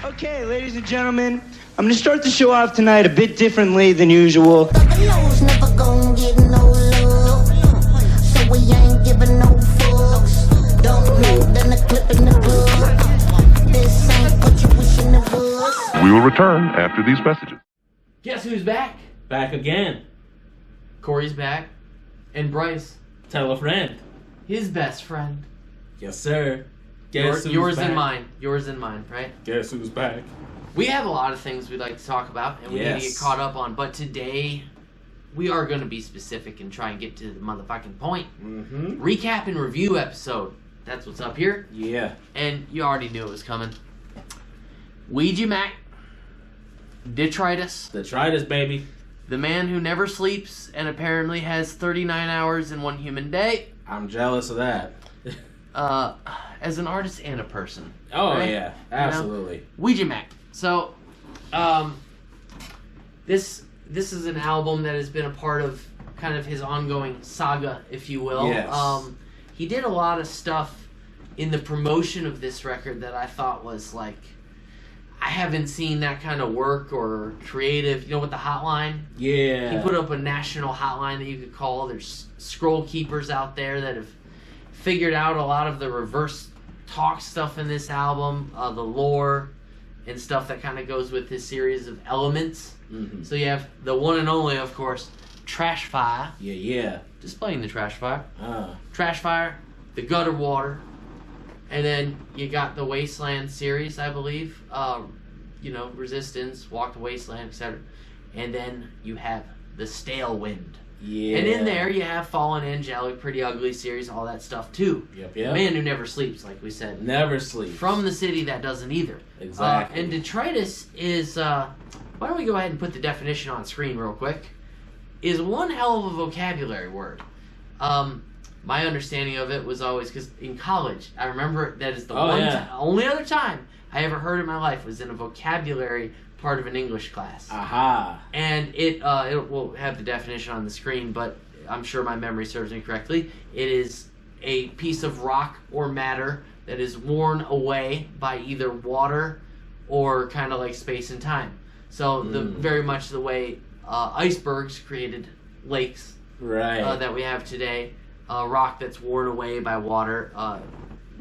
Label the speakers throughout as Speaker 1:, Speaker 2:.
Speaker 1: Okay, ladies and gentlemen, I'm going to start the show off tonight a bit differently than usual.
Speaker 2: Never gonna get no love, so we ain't giving no fucks. Don't know, then the clip in the club. This ain't what you wishing it was.
Speaker 3: We will return after these messages.
Speaker 4: Guess who's back?
Speaker 5: Back again.
Speaker 4: Corey's back. And Bryce,
Speaker 5: Tell a friend.
Speaker 4: his best friend.
Speaker 5: Yes, sir. Guess who's
Speaker 4: Yours
Speaker 5: back?
Speaker 4: and mine. Yours and mine, right?
Speaker 5: Guess who's back?
Speaker 4: We have a lot of things we'd like to talk about and we need to get
Speaker 5: Yes.
Speaker 4: caught up on. But today, we are going to be specific and try and get to the motherfucking point.
Speaker 5: Mm-hmm.
Speaker 4: Recap and review episode. That's what's up here.
Speaker 5: Yeah.
Speaker 4: And you already knew it was coming. Ouija Mac. Detritus.
Speaker 5: Detritus, baby.
Speaker 4: The man who never sleeps and apparently has 39 hours in one human day.
Speaker 5: I'm jealous of that.
Speaker 4: As an artist and a person.
Speaker 5: Oh,
Speaker 4: right?
Speaker 5: yeah. Absolutely.
Speaker 4: Ouija Mac. So, this is an album that has been a part of kind of his ongoing saga, if you will.
Speaker 5: Yes.
Speaker 4: He did a lot of stuff in the promotion of this record that I thought was like, I haven't seen that kind of work or creative. You know, with the hotline?
Speaker 5: Yeah.
Speaker 4: He put up a national hotline that you could call. There's scroll keepers out there that have figured out a lot of the reverse talk stuff in this album, the lore and stuff that kind of goes with his series of elements.
Speaker 5: Mm-hmm.
Speaker 4: So you have the one and only, of course, Trash Fire.
Speaker 5: Yeah.
Speaker 4: Displaying the Trash Fire.
Speaker 5: Uh,
Speaker 4: Trash Fire, the Gutter Water, and then you got the Wasteland series, I believe. Resistance, Walk the Wasteland, etc. And then you have the Stale Wind.
Speaker 5: yeah.
Speaker 4: And in there you have Fallen Angelic, Pretty Ugly series, all that stuff too.
Speaker 5: Yep.
Speaker 4: The Man Who Never Sleeps, like we said.
Speaker 5: Never sleep.
Speaker 4: From the city that doesn't either.
Speaker 5: Exactly.
Speaker 4: And detritus is, why don't we go ahead and put the definition on screen real quick, is one hell of a vocabulary word. My understanding of it was always, because in college, I remember that is the only other time I ever heard in my life was in a vocabulary part of an English class.
Speaker 5: Aha.
Speaker 4: And it will have the definition on the screen, but I'm sure my memory serves me correctly. It is a piece of rock or matter that is worn away by either water or kind of like space and time. So very much the way icebergs created lakes
Speaker 5: Right.
Speaker 4: that we have today. Rock that's worn away by water.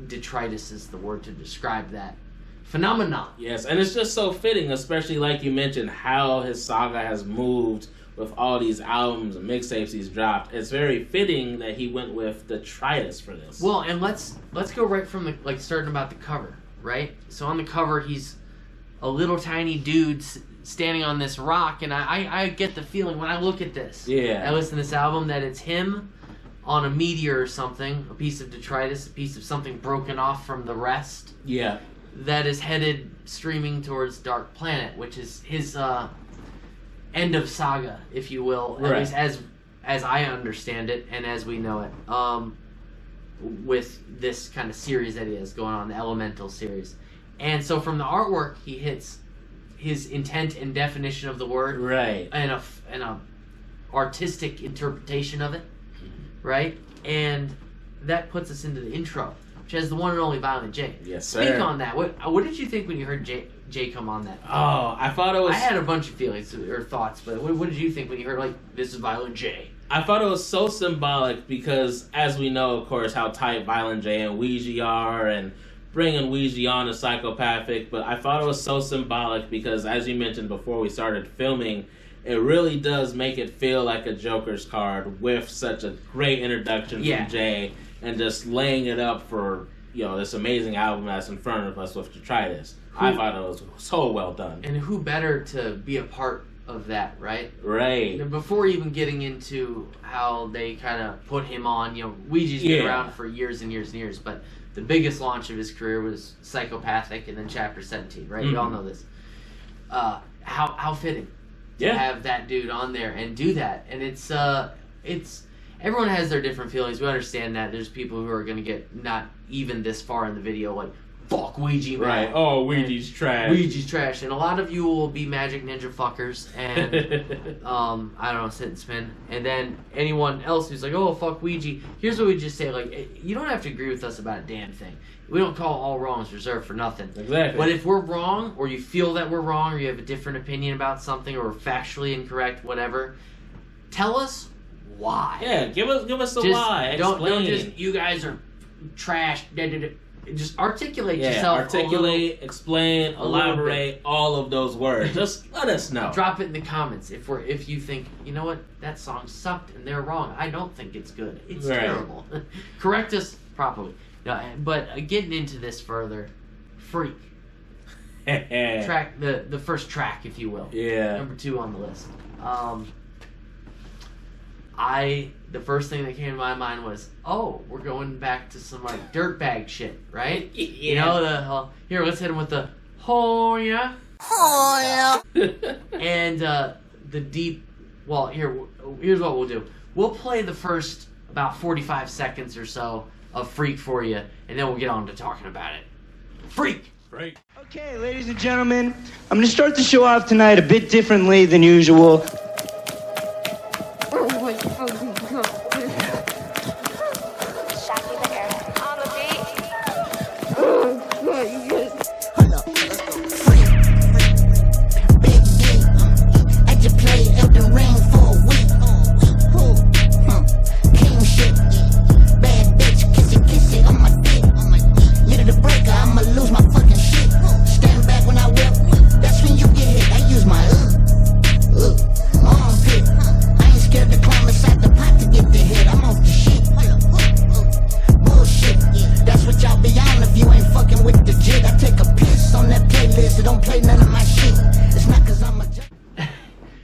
Speaker 4: Detritus is the word to describe that phenomenon.
Speaker 5: Yes, and it's just so fitting, especially like you mentioned, how his saga has moved with all these albums and mixtapes he's dropped. It's very fitting that he went with Detritus for this.
Speaker 4: Well, and let's go right from the starting about the cover, right? So on the cover, he's a little tiny dude standing on this rock, and I get the feeling when I look at this, I listen to this album, that it's him on a meteor or something, a piece of detritus, a piece of something broken off from the rest.
Speaker 5: Yeah.
Speaker 4: That is headed streaming towards Dark Planet, which is his end of saga, if you will,
Speaker 5: right.
Speaker 4: At least as I understand it and as we know it, with this kind of series that he has going on, the Elemental series. And so from the artwork, he hits his intent and definition of the word,
Speaker 5: right,
Speaker 4: and a artistic interpretation of it, right? And that puts us into the intro, which has the one and only Violent J.
Speaker 5: Yes, sir.
Speaker 4: Speak on that. What did you think when you heard Jay come on that?
Speaker 5: Oh, I thought it was...
Speaker 4: I had a bunch of feelings or thoughts, but what did you think when you heard, like, this is Violent J?
Speaker 5: I thought it was so symbolic because, as we know, of course, how tight Violent J and Ouija are, and bringing Ouija on to Psychopathic, but I thought it was so symbolic because, as you mentioned before we started filming, it really does make it feel like a Joker's card with such a great introduction from Jay, and just laying it up for, this amazing album that's in front of us with Detritus. I thought it was so well done.
Speaker 4: And who better to be a part of that, right?
Speaker 5: Right.
Speaker 4: Before even getting into how they kind of put him on, Ouija's been around for years and years and years, but the biggest launch of his career was Psychopathic and then Chapter 17, right? Mm-hmm. You all know this. How fitting to have that dude on there and do that. And it's everyone has their different feelings. We understand that. There's people who are going to get not even this far in the video like, fuck Ouija, man.
Speaker 5: Right. Oh, Ouija's trash.
Speaker 4: Ouija's trash. And a lot of you will be Magic Ninja fuckers and, I don't know, sit and spin. And then anyone else who's like, oh, fuck Ouija, here's what we just say. Like, you don't have to agree with us about a damn thing. We don't call all wrongs reserved for nothing.
Speaker 5: Exactly.
Speaker 4: But if we're wrong, or you feel that we're wrong, or you have a different opinion about something, or factually incorrect, whatever, tell us why.
Speaker 5: Yeah, give us a why.
Speaker 4: Don't
Speaker 5: Explain.
Speaker 4: just, you guys are trash. Just articulate
Speaker 5: Yeah,
Speaker 4: yourself.
Speaker 5: articulate, explain, elaborate, all of those words. Just let us know.
Speaker 4: Drop it in the comments if you think, you know what, that song sucked and they're wrong. I don't think it's good. It's
Speaker 5: Right.
Speaker 4: terrible. Correct us properly. No, but getting into this further, Freak. Track the first track, if you will.
Speaker 5: Yeah.
Speaker 4: Number 2 on the list. The first thing that came to my mind was, oh, we're going back to some like dirtbag shit, right?
Speaker 5: Yeah.
Speaker 4: You know here, let's hit him with the oh yeah,
Speaker 2: Oh yeah.
Speaker 4: and the deep. Well, here's what we'll do. We'll play the first about 45 seconds or so of Freak for you, and then we'll get on to talking about it. Freak.
Speaker 5: Right.
Speaker 1: Okay, ladies and gentlemen, I'm going to start the show off tonight a bit differently than usual.
Speaker 6: Oh my fucking god. Shaggy the air. On the beat. Oh my god.
Speaker 2: Hold up. Let's go. Freak. Big D. I just played Elden Ring for a week. King shit. Bad bitch. Kissy on my dick. Needed a breaker. I'ma lose my fucking shit. Stand back when I whip. That's when you get hit. I use my armpit. I ain't scared to climb inside the pot to get the hit. I'm off the shit. Bullshit. That's what y'all be on if you ain't fucking with the jit. I take a piss on that playlist. It don't play none of my shit. It's not cause I'm a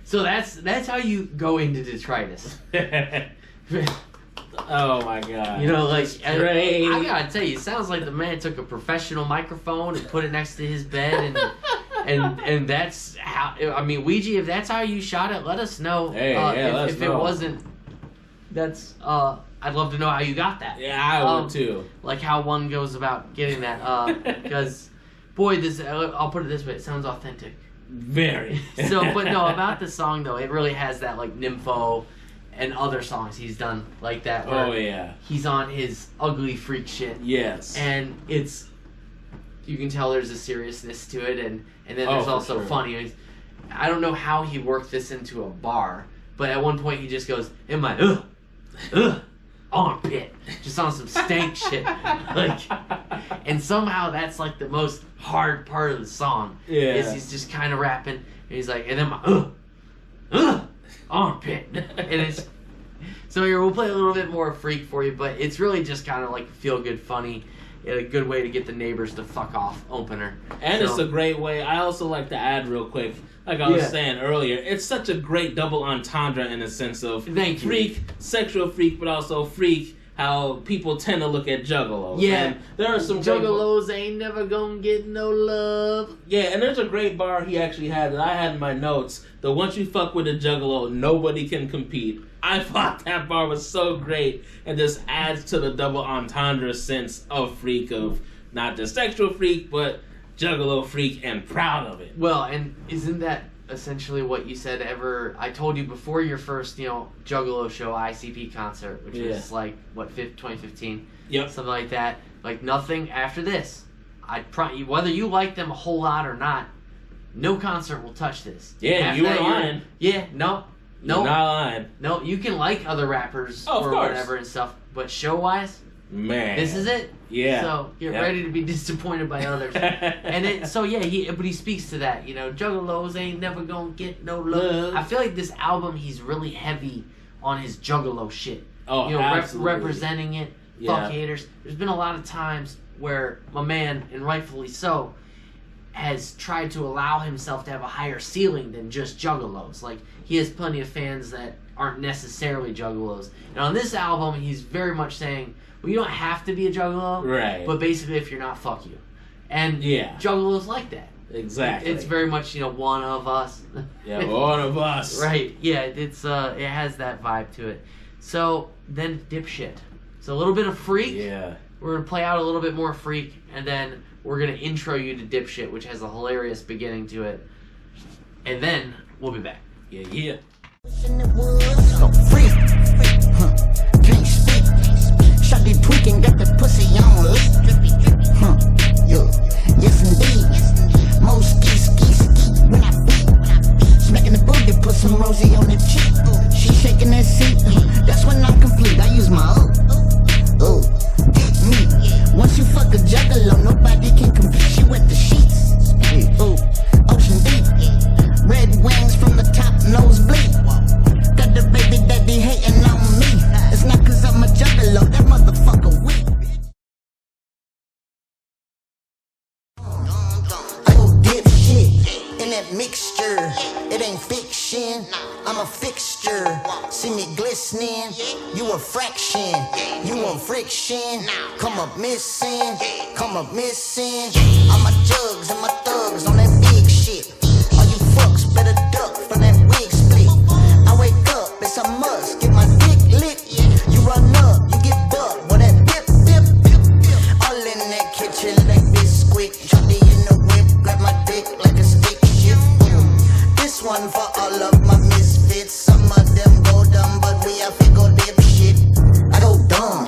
Speaker 4: So that's how you go into detritus.
Speaker 5: Oh my god.
Speaker 4: You know, like
Speaker 5: Great.
Speaker 4: I gotta tell you, it sounds like the man took a professional microphone and put it next to his bed, and that's how. I mean, Ouija, if that's how you shot it, let us know.
Speaker 5: Hey, let us
Speaker 4: if
Speaker 5: know.
Speaker 4: it wasn't, that's I'd love to know how you got that.
Speaker 5: Yeah, I would too.
Speaker 4: Like how one goes about getting that, because boy, this I'll put it this way, it sounds authentic.
Speaker 5: Very.
Speaker 4: So, but no, about the song though, it really has that like Nympho and other songs he's done like that. Where
Speaker 5: Oh yeah.
Speaker 4: he's on his ugly freak shit,
Speaker 5: Yes.
Speaker 4: and it's you can tell there's a seriousness to it, and then there's
Speaker 5: for
Speaker 4: also
Speaker 5: sure.
Speaker 4: funny. I don't know how he worked this into a bar, but at one point he just goes, "In my armpit," just on some stank shit, like, and somehow that's like the most hard part of the song.
Speaker 5: Yeah.
Speaker 4: Is he's just kind of rapping, and he's like, and then my armpit, and it's so here we'll play a little bit more Freak for you, but it's really just kind of like a feel good, funny, a good way to get the neighbors to fuck off opener.
Speaker 5: And
Speaker 4: So-
Speaker 5: it's a great way. I also like to add real quick, like I was
Speaker 4: Yeah.
Speaker 5: saying earlier, it's such a great double entendre in the sense of
Speaker 4: Thank you.
Speaker 5: freak, sexual freak, but also freak, how people tend to look at juggalos.
Speaker 4: Yeah.
Speaker 5: And there are some great-
Speaker 4: Juggalos ain't never gonna get no love.
Speaker 5: Yeah, and there's a great bar he actually had that I had in my notes. The once you fuck with a juggalo, nobody can compete. I thought that bar was so great and just adds to the double entendre sense of freak, of not just sexual freak, but juggalo freak and proud of it.
Speaker 4: Well, and isn't that essentially what you said I told you before your first, Juggalo show ICP concert, which
Speaker 5: Yeah.
Speaker 4: was like, 2015?
Speaker 5: Yep.
Speaker 4: Something like that. Like, nothing after this. Whether you like them a whole lot or not, no concert will touch this.
Speaker 5: Yeah,
Speaker 4: After
Speaker 5: you
Speaker 4: that,
Speaker 5: were
Speaker 4: you're-
Speaker 5: lying.
Speaker 4: Yeah, no.
Speaker 5: You're not lying.
Speaker 4: No, you can like other rappers
Speaker 5: Oh, of
Speaker 4: or
Speaker 5: course.
Speaker 4: whatever and stuff, but show-wise,
Speaker 5: Man.
Speaker 4: this is it.
Speaker 5: Yeah.
Speaker 4: So get
Speaker 5: Yep.
Speaker 4: ready to be disappointed by others. And he speaks to that. Juggalos ain't never gonna get no love.
Speaker 5: Love.
Speaker 4: I feel like this album, he's really heavy on his Juggalo shit.
Speaker 5: Oh, absolutely.
Speaker 4: Representing it.
Speaker 5: Yeah.
Speaker 4: Fuck haters. There's been a lot of times where my man, and rightfully so, has tried to allow himself to have a higher ceiling than just Juggalos. Like, he has plenty of fans that aren't necessarily Juggalos. And on this album, he's very much saying, well, you don't have to be a Juggalo,
Speaker 5: Right.
Speaker 4: but basically, if you're not, fuck you. And
Speaker 5: Yeah.
Speaker 4: Juggalos like that.
Speaker 5: Exactly.
Speaker 4: It's very much, one of us.
Speaker 5: Yeah, one of us.
Speaker 4: Right. Yeah, it has that vibe to it. So, then Dipshit. So a little bit of Freak.
Speaker 5: Yeah.
Speaker 4: We're going to play out a little bit more Freak, and then We're going to intro you to Dipshit, which has a hilarious beginning to it. And then we'll be back.
Speaker 5: Yeah, yeah.
Speaker 2: In the woods, so free. Can't speak. Shawty tweaking, got the pussy on leak. Yeah. Yes indeed. Most ski when I beat. Smacking the booty, put some rosy on the cheek. She shaking that seat. That's when I'm complete. I use my oh, hit me. Once you fuck a juggalo, nobody can compete. She wet the sheets. Ooh, ocean deep. Red wings from the top, nosebleed. Got the baby daddy hating on me. It's not cause I'm a juggalo, that motherfucker weak. I go dip shit in that mixture. It ain't fiction, I'm a fixture. See me glistening, you a fraction. You want friction, come up missing. Come up missing. All my jugs and my thugs on that big shit. All you fucks better duck from that wig split. I wake up, it's a must, get my dick lit. You run up, you get bucked, with that dip, dip, dip, dip. All in that kitchen like biscuit. Shawty in the whip, grab my dick like a stick shift. This one for all of my misfits. Some of them go dumb, but we have to go dip shit. I go dumb,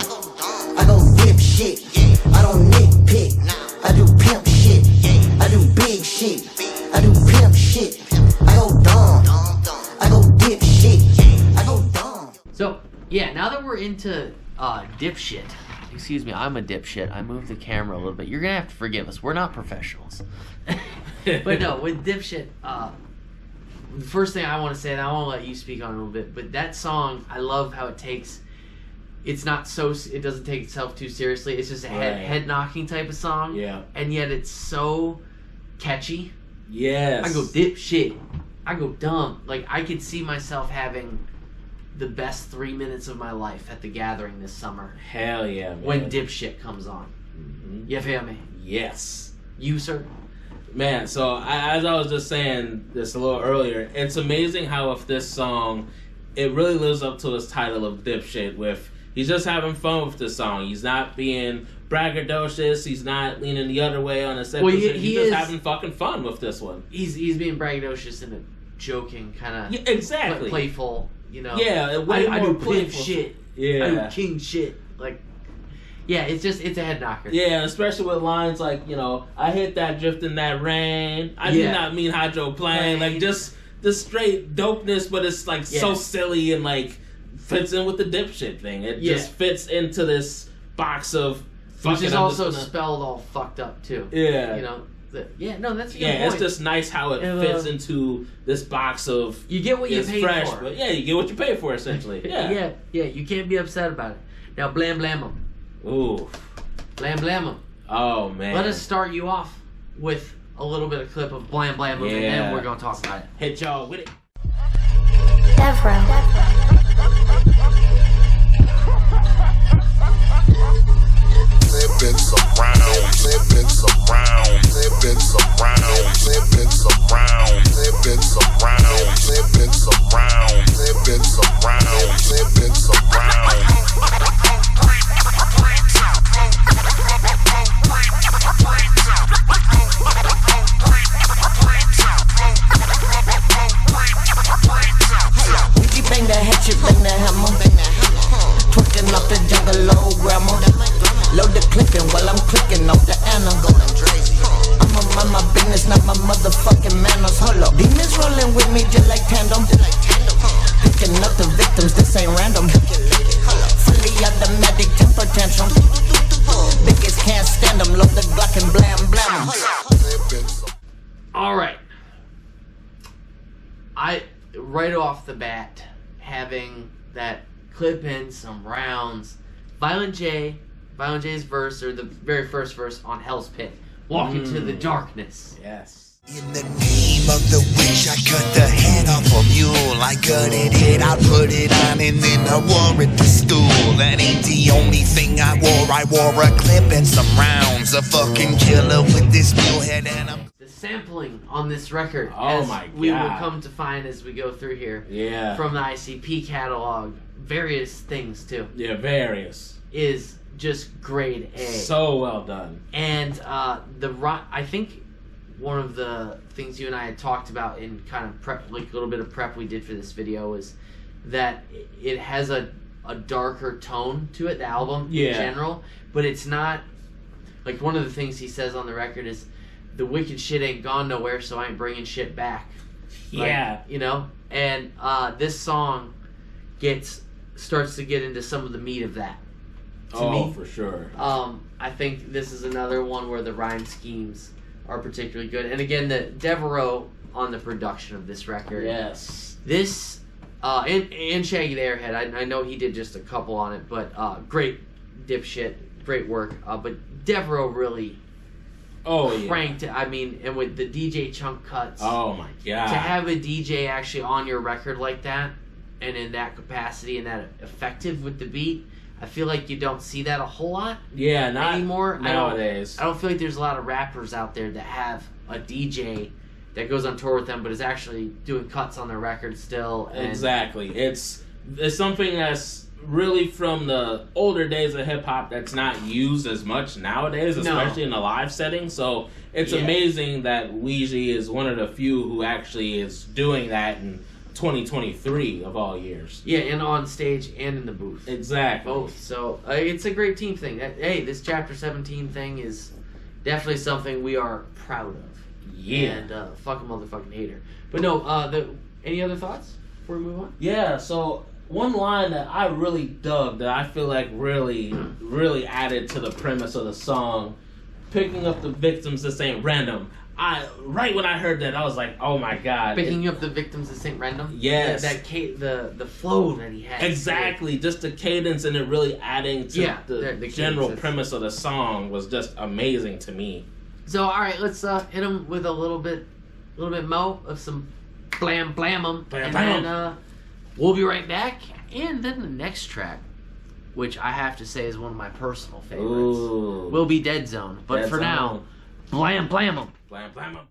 Speaker 2: I go dip shit. I don't nitpick, I do pimp shit. I do big shit, I do pimp shit. I go dumb, I go dip shit. I go dumb.
Speaker 4: So, yeah, now that we're into Dipshit, excuse me, I'm a dipshit. I moved the camera a little bit. You're going to have to forgive us. We're not professionals. But no, with Dipshit, the first thing I want to say, and I want to let you speak on it a little bit, but that song, I love how it takes, it's not so, it doesn't take itself too seriously. It's just a head-knocking type of song.
Speaker 5: Yeah.
Speaker 4: And yet it's so catchy.
Speaker 5: Yes.
Speaker 4: I go dipshit. I go dumb. Like, I could see myself having the best 3 minutes of my life at the gathering this summer.
Speaker 5: Hell yeah, man.
Speaker 4: When Dipshit comes on.
Speaker 5: Mm-hmm.
Speaker 4: You feel me?
Speaker 5: Yes.
Speaker 4: You, sir?
Speaker 5: Man, so as I was just saying this a little earlier, it's amazing how with this song, it really lives up to its title of Dipshit. With he's just having fun with this song. He's not being braggadocious. He's not leaning the other way on a set.
Speaker 4: Well,
Speaker 5: he's
Speaker 4: he
Speaker 5: just
Speaker 4: is,
Speaker 5: having fucking fun with this one.
Speaker 4: He's being braggadocious in a joking kind of
Speaker 5: exactly
Speaker 4: playful, you know.
Speaker 5: Yeah,
Speaker 4: I do
Speaker 5: playful
Speaker 4: pimp shit.
Speaker 5: Yeah,
Speaker 4: I do king shit. Like, yeah, it's a head knocker.
Speaker 5: Yeah, especially with lines like, you know, I hit that drift in that rain. I did not mean hydroplane. Like, just the straight dopeness, but it's like so silly and like fits in with the dipshit thing. It just fits into this box of
Speaker 4: which is also spelled all fucked up too.
Speaker 5: Yeah,
Speaker 4: you know. That's a good
Speaker 5: point.
Speaker 4: It's
Speaker 5: just nice how it fits into this box of
Speaker 4: you get what you pay for.
Speaker 5: But you get what you pay for essentially. Yeah,
Speaker 4: You can't be upset about it. Now, blam blam 'em.
Speaker 5: Ooh,
Speaker 4: blam blam 'em.
Speaker 5: Oh man.
Speaker 4: Let us start you off with a little bit of clip of blam blam 'em, and then we're gonna talk about it.
Speaker 5: Hit y'all with it.
Speaker 6: Devro.
Speaker 7: Flipping around, flipping around, flipping around, flipping around, flipping around, flipping around, flipping around, flipping around.
Speaker 2: We bang the hatchet, bang the hammer, twerking off the jungle low grandma. Load the clipping while I'm clicking off the Anna. I'ma mind my business, not my motherfucking manners. Hold up, demons rolling with me just like tandem. Picking up the victims, this ain't random. Fully automatic temper tantrum. Biggest can't stand them, load the Glock and blam blam.
Speaker 4: All right. Right off the bat, having that clip in some rounds, Violent J's verse, or the very first verse on Hell's Pit, walk into the darkness.
Speaker 5: Yes.
Speaker 7: In the name of the witch, I cut the head off a mule. I gutted it, I put it on, and then I wore it to school. That ain't the only thing I wore a clip and some rounds. A fucking killer with this mule head and a...
Speaker 4: The sampling on this record,
Speaker 5: oh my God,
Speaker 4: we will come to find as we go through here,
Speaker 5: yeah,
Speaker 4: from the ICP catalog, various things too.
Speaker 5: Yeah, various.
Speaker 4: Is just grade A.
Speaker 5: So well done.
Speaker 4: And I think one of the things you and I had talked about in kind of prep, like a little bit of prep we did for this video, is that it has a darker tone to it, the album in general, but it's not, like, one of the things he says on the record is, the wicked shit ain't gone nowhere, so I ain't bringing shit back.
Speaker 5: Yeah.
Speaker 4: Like, you know? And this song starts to get into some of the meat of that. To me,
Speaker 5: for sure.
Speaker 4: I think this is another one where the rhyme schemes are particularly good. And again, the Devereaux on the production of this record.
Speaker 5: Yes.
Speaker 4: This, and Shaggy the Airhead, I know he did just a couple on it, but great dipshit, great work. But Devereaux really cranked it. I mean, and with the DJ chunk cuts.
Speaker 5: Oh my god.
Speaker 4: To have a DJ actually on your record like that, and in that capacity and that effective with the beat, I feel like you don't see that a whole lot.
Speaker 5: Yeah, not
Speaker 4: anymore.
Speaker 5: Nowadays.
Speaker 4: I don't feel like there's a lot of rappers out there that have a DJ that goes on tour with them, but is actually doing cuts on their record still. And
Speaker 5: exactly. It's something that's really from the older days of hip hop that's not used as much nowadays, especially in a live setting. So it's amazing that Weezy is one of the few who actually is doing that in 2023 of all years.
Speaker 4: Yeah, and on stage and in the booth.
Speaker 5: Exactly.
Speaker 4: Both. So it's a great team thing. Hey, this Chapter 17 thing is definitely something we are proud of.
Speaker 5: Yeah.
Speaker 4: And fuck a motherfucking hater. But no, any other thoughts before we move on?
Speaker 5: Yeah, so one line that I really dug, that I feel like really, really added to the premise of the song, picking up the victims, this ain't random. Right when I heard that, I was like, oh my god.
Speaker 4: Picking up the victims, this ain't random?
Speaker 5: Yes.
Speaker 4: The flow that he had.
Speaker 5: Exactly, just the cadence and it really adding to the general
Speaker 4: cadence.
Speaker 5: premise of the song was just amazing to me.
Speaker 4: So, alright, let's hit him with a little bit mo of some blam blam-em.
Speaker 5: Blam,
Speaker 4: and then we'll be right back. And then the next track, which I have to say is one of my personal favorites, will be Dead Zone. But for now, blam blam-em.
Speaker 5: Blam blam-em.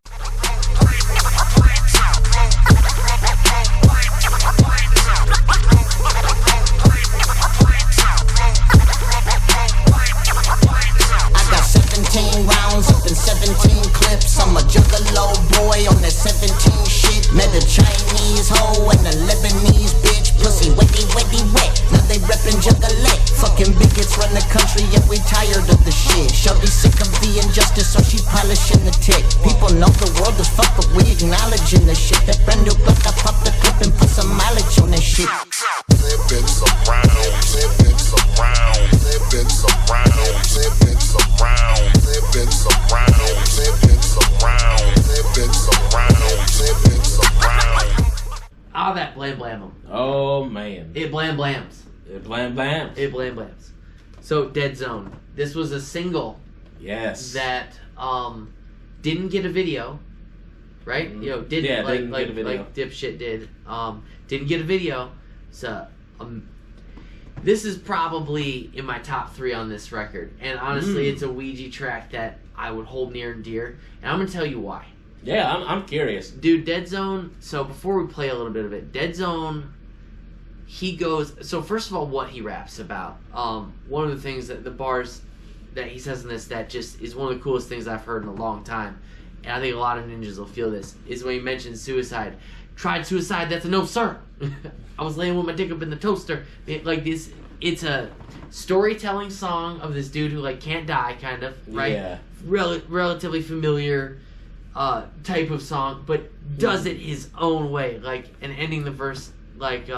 Speaker 2: I got 17 rounds up in 17 clips. I'm a juggalo boy on that 17 shit. Met a Chinese hoe and a Lebanese bitch. Pussy wetty wetty wet. Now they reppin' juggalettes. Fucking bigots run the country and we tired of the shit. Shorty sick of the injustice, so she polishing the tick. People know the world is fucked, but we acknowledging the shit. That brand new block, I pop the clip and put some mileage on that shit.
Speaker 7: Flipping some rounds, flipping some rounds, flipping some rounds, flipping some rounds, flipping some rounds, flipping some rounds, flipping some rounds, flipping some rounds.
Speaker 4: Ah, that blam blam-em.
Speaker 5: Oh man.
Speaker 4: It blam blams.
Speaker 5: It blam blams.
Speaker 4: It blam blams. So, Dead Zone. This was a single
Speaker 5: Yes.
Speaker 4: that didn't get a video, right? You know, didn't
Speaker 5: get a video.
Speaker 4: like Dipshit did. Didn't get a video. So this is probably in my top 3 on this record. And honestly, it's a Ouija track that I would hold near and dear. And I'm gonna tell you why.
Speaker 5: Yeah, I'm curious.
Speaker 4: Dude, Dead Zone. So before we play a little bit of it, Dead Zone. He goes. So first of all, what he raps about. One of the things that the bars that he says in this that just is one of the coolest things I've heard in a long time, and I think a lot of ninjas will feel this, is when he mentions suicide. Tried suicide, that's a no sir. I was laying with my dick up in the toaster. Like this, it's a storytelling song of this dude who like can't die, kind of, right?
Speaker 5: Yeah.
Speaker 4: Relatively familiar type of song, but does it his own way. Like, and ending the verse like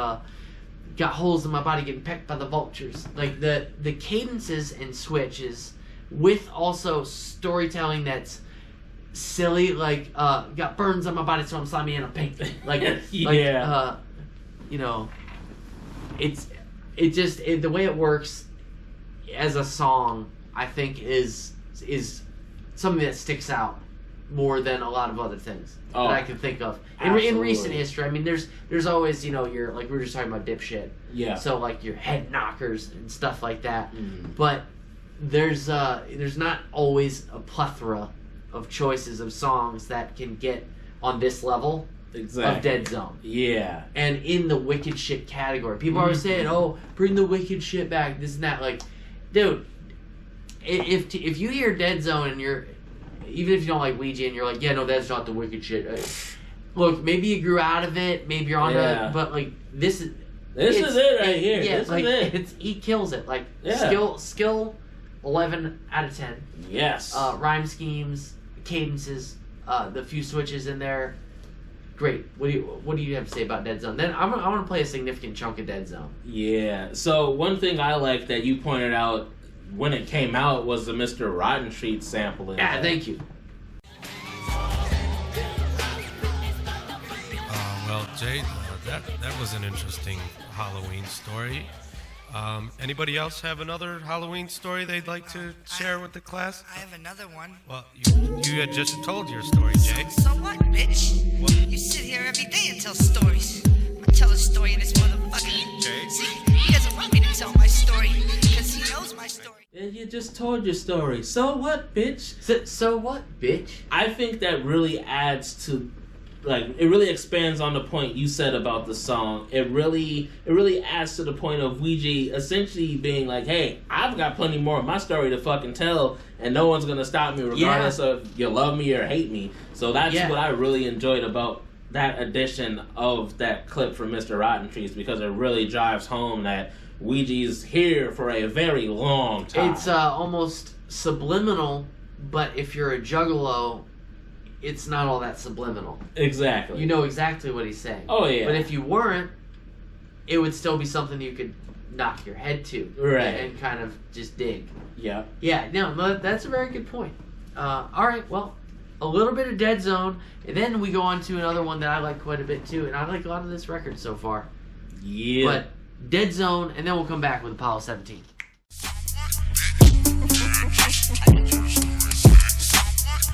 Speaker 4: got holes in my body getting pecked by the vultures. Like the cadences and switches with also storytelling that's silly, like got burns on my body so I'm slimy and I'm pink. Like
Speaker 5: Yeah.
Speaker 4: you know, the way it works as a song, I think is something that sticks out more than a lot of other things that I can think of in recent history. I mean, there's always, you know, your, like we were just talking about Dipshit.
Speaker 5: Yeah.
Speaker 4: So like your head knockers and stuff like that. But there's not always a plethora of choices of songs that can get on this level of Dead Zone.
Speaker 5: Yeah.
Speaker 4: And in the wicked shit category. People always saying, oh, bring the wicked shit back, this and that. Like, dude, if you hear Dead Zone and you're, even if you don't like Ouija and you're like, yeah, no, that's not the wicked shit. Look, maybe you grew out of it, maybe you're on it, but like this is
Speaker 5: it right here.
Speaker 4: Yeah,
Speaker 5: this
Speaker 4: like
Speaker 5: is it.
Speaker 4: he kills it. Like skill 11 out of 10.
Speaker 5: Yes.
Speaker 4: Rhyme schemes, cadences, the few switches in there. Great. What do you have to say about Dead Zone? Then I want to play a significant chunk of Dead Zone.
Speaker 5: Yeah. So one thing I like that you pointed out when it came out was the Mr. Rotten Street sample in
Speaker 4: Yeah,
Speaker 5: there.
Speaker 4: thank you.
Speaker 8: Well, Jay, that was an interesting Halloween story. Anybody else have another Halloween story they'd like to share with the class?
Speaker 9: I have another one.
Speaker 8: Well, you had just told your story, Jay.
Speaker 9: So what, bitch? You sit here every day and tell stories. I tell a story in this motherfucker.
Speaker 8: Jay?
Speaker 9: See, he doesn't want me to tell my story because he knows my story.
Speaker 5: And you just told your story. So what, bitch?
Speaker 4: So what, bitch?
Speaker 5: I think that really adds to, like, it really expands on the point you said about the song. It really adds to the point of Ouija essentially being like, hey, I've got plenty more of my story to fucking tell, and no one's gonna stop me regardless of you love me or hate me. So that's what I really enjoyed about that edition of that clip from Mr. Rotten Trees, because it really drives home that Ouija's here for a very long time.
Speaker 4: It's almost subliminal, but if you're a juggalo, it's not all that subliminal.
Speaker 5: Exactly.
Speaker 4: You know exactly what he's saying.
Speaker 5: Oh, yeah.
Speaker 4: But if you weren't, it would still be something you could knock your head to.
Speaker 5: Right.
Speaker 4: And kind of just dig.
Speaker 5: Yeah.
Speaker 4: Yeah, no, that's a very good point. Alright, well, a little bit of Dead Zone, and then we go on to another one that I like quite a bit too, and I like a lot of this record so far.
Speaker 5: Yeah.
Speaker 4: But Dead Zone, and then we'll come back with Apollo 17.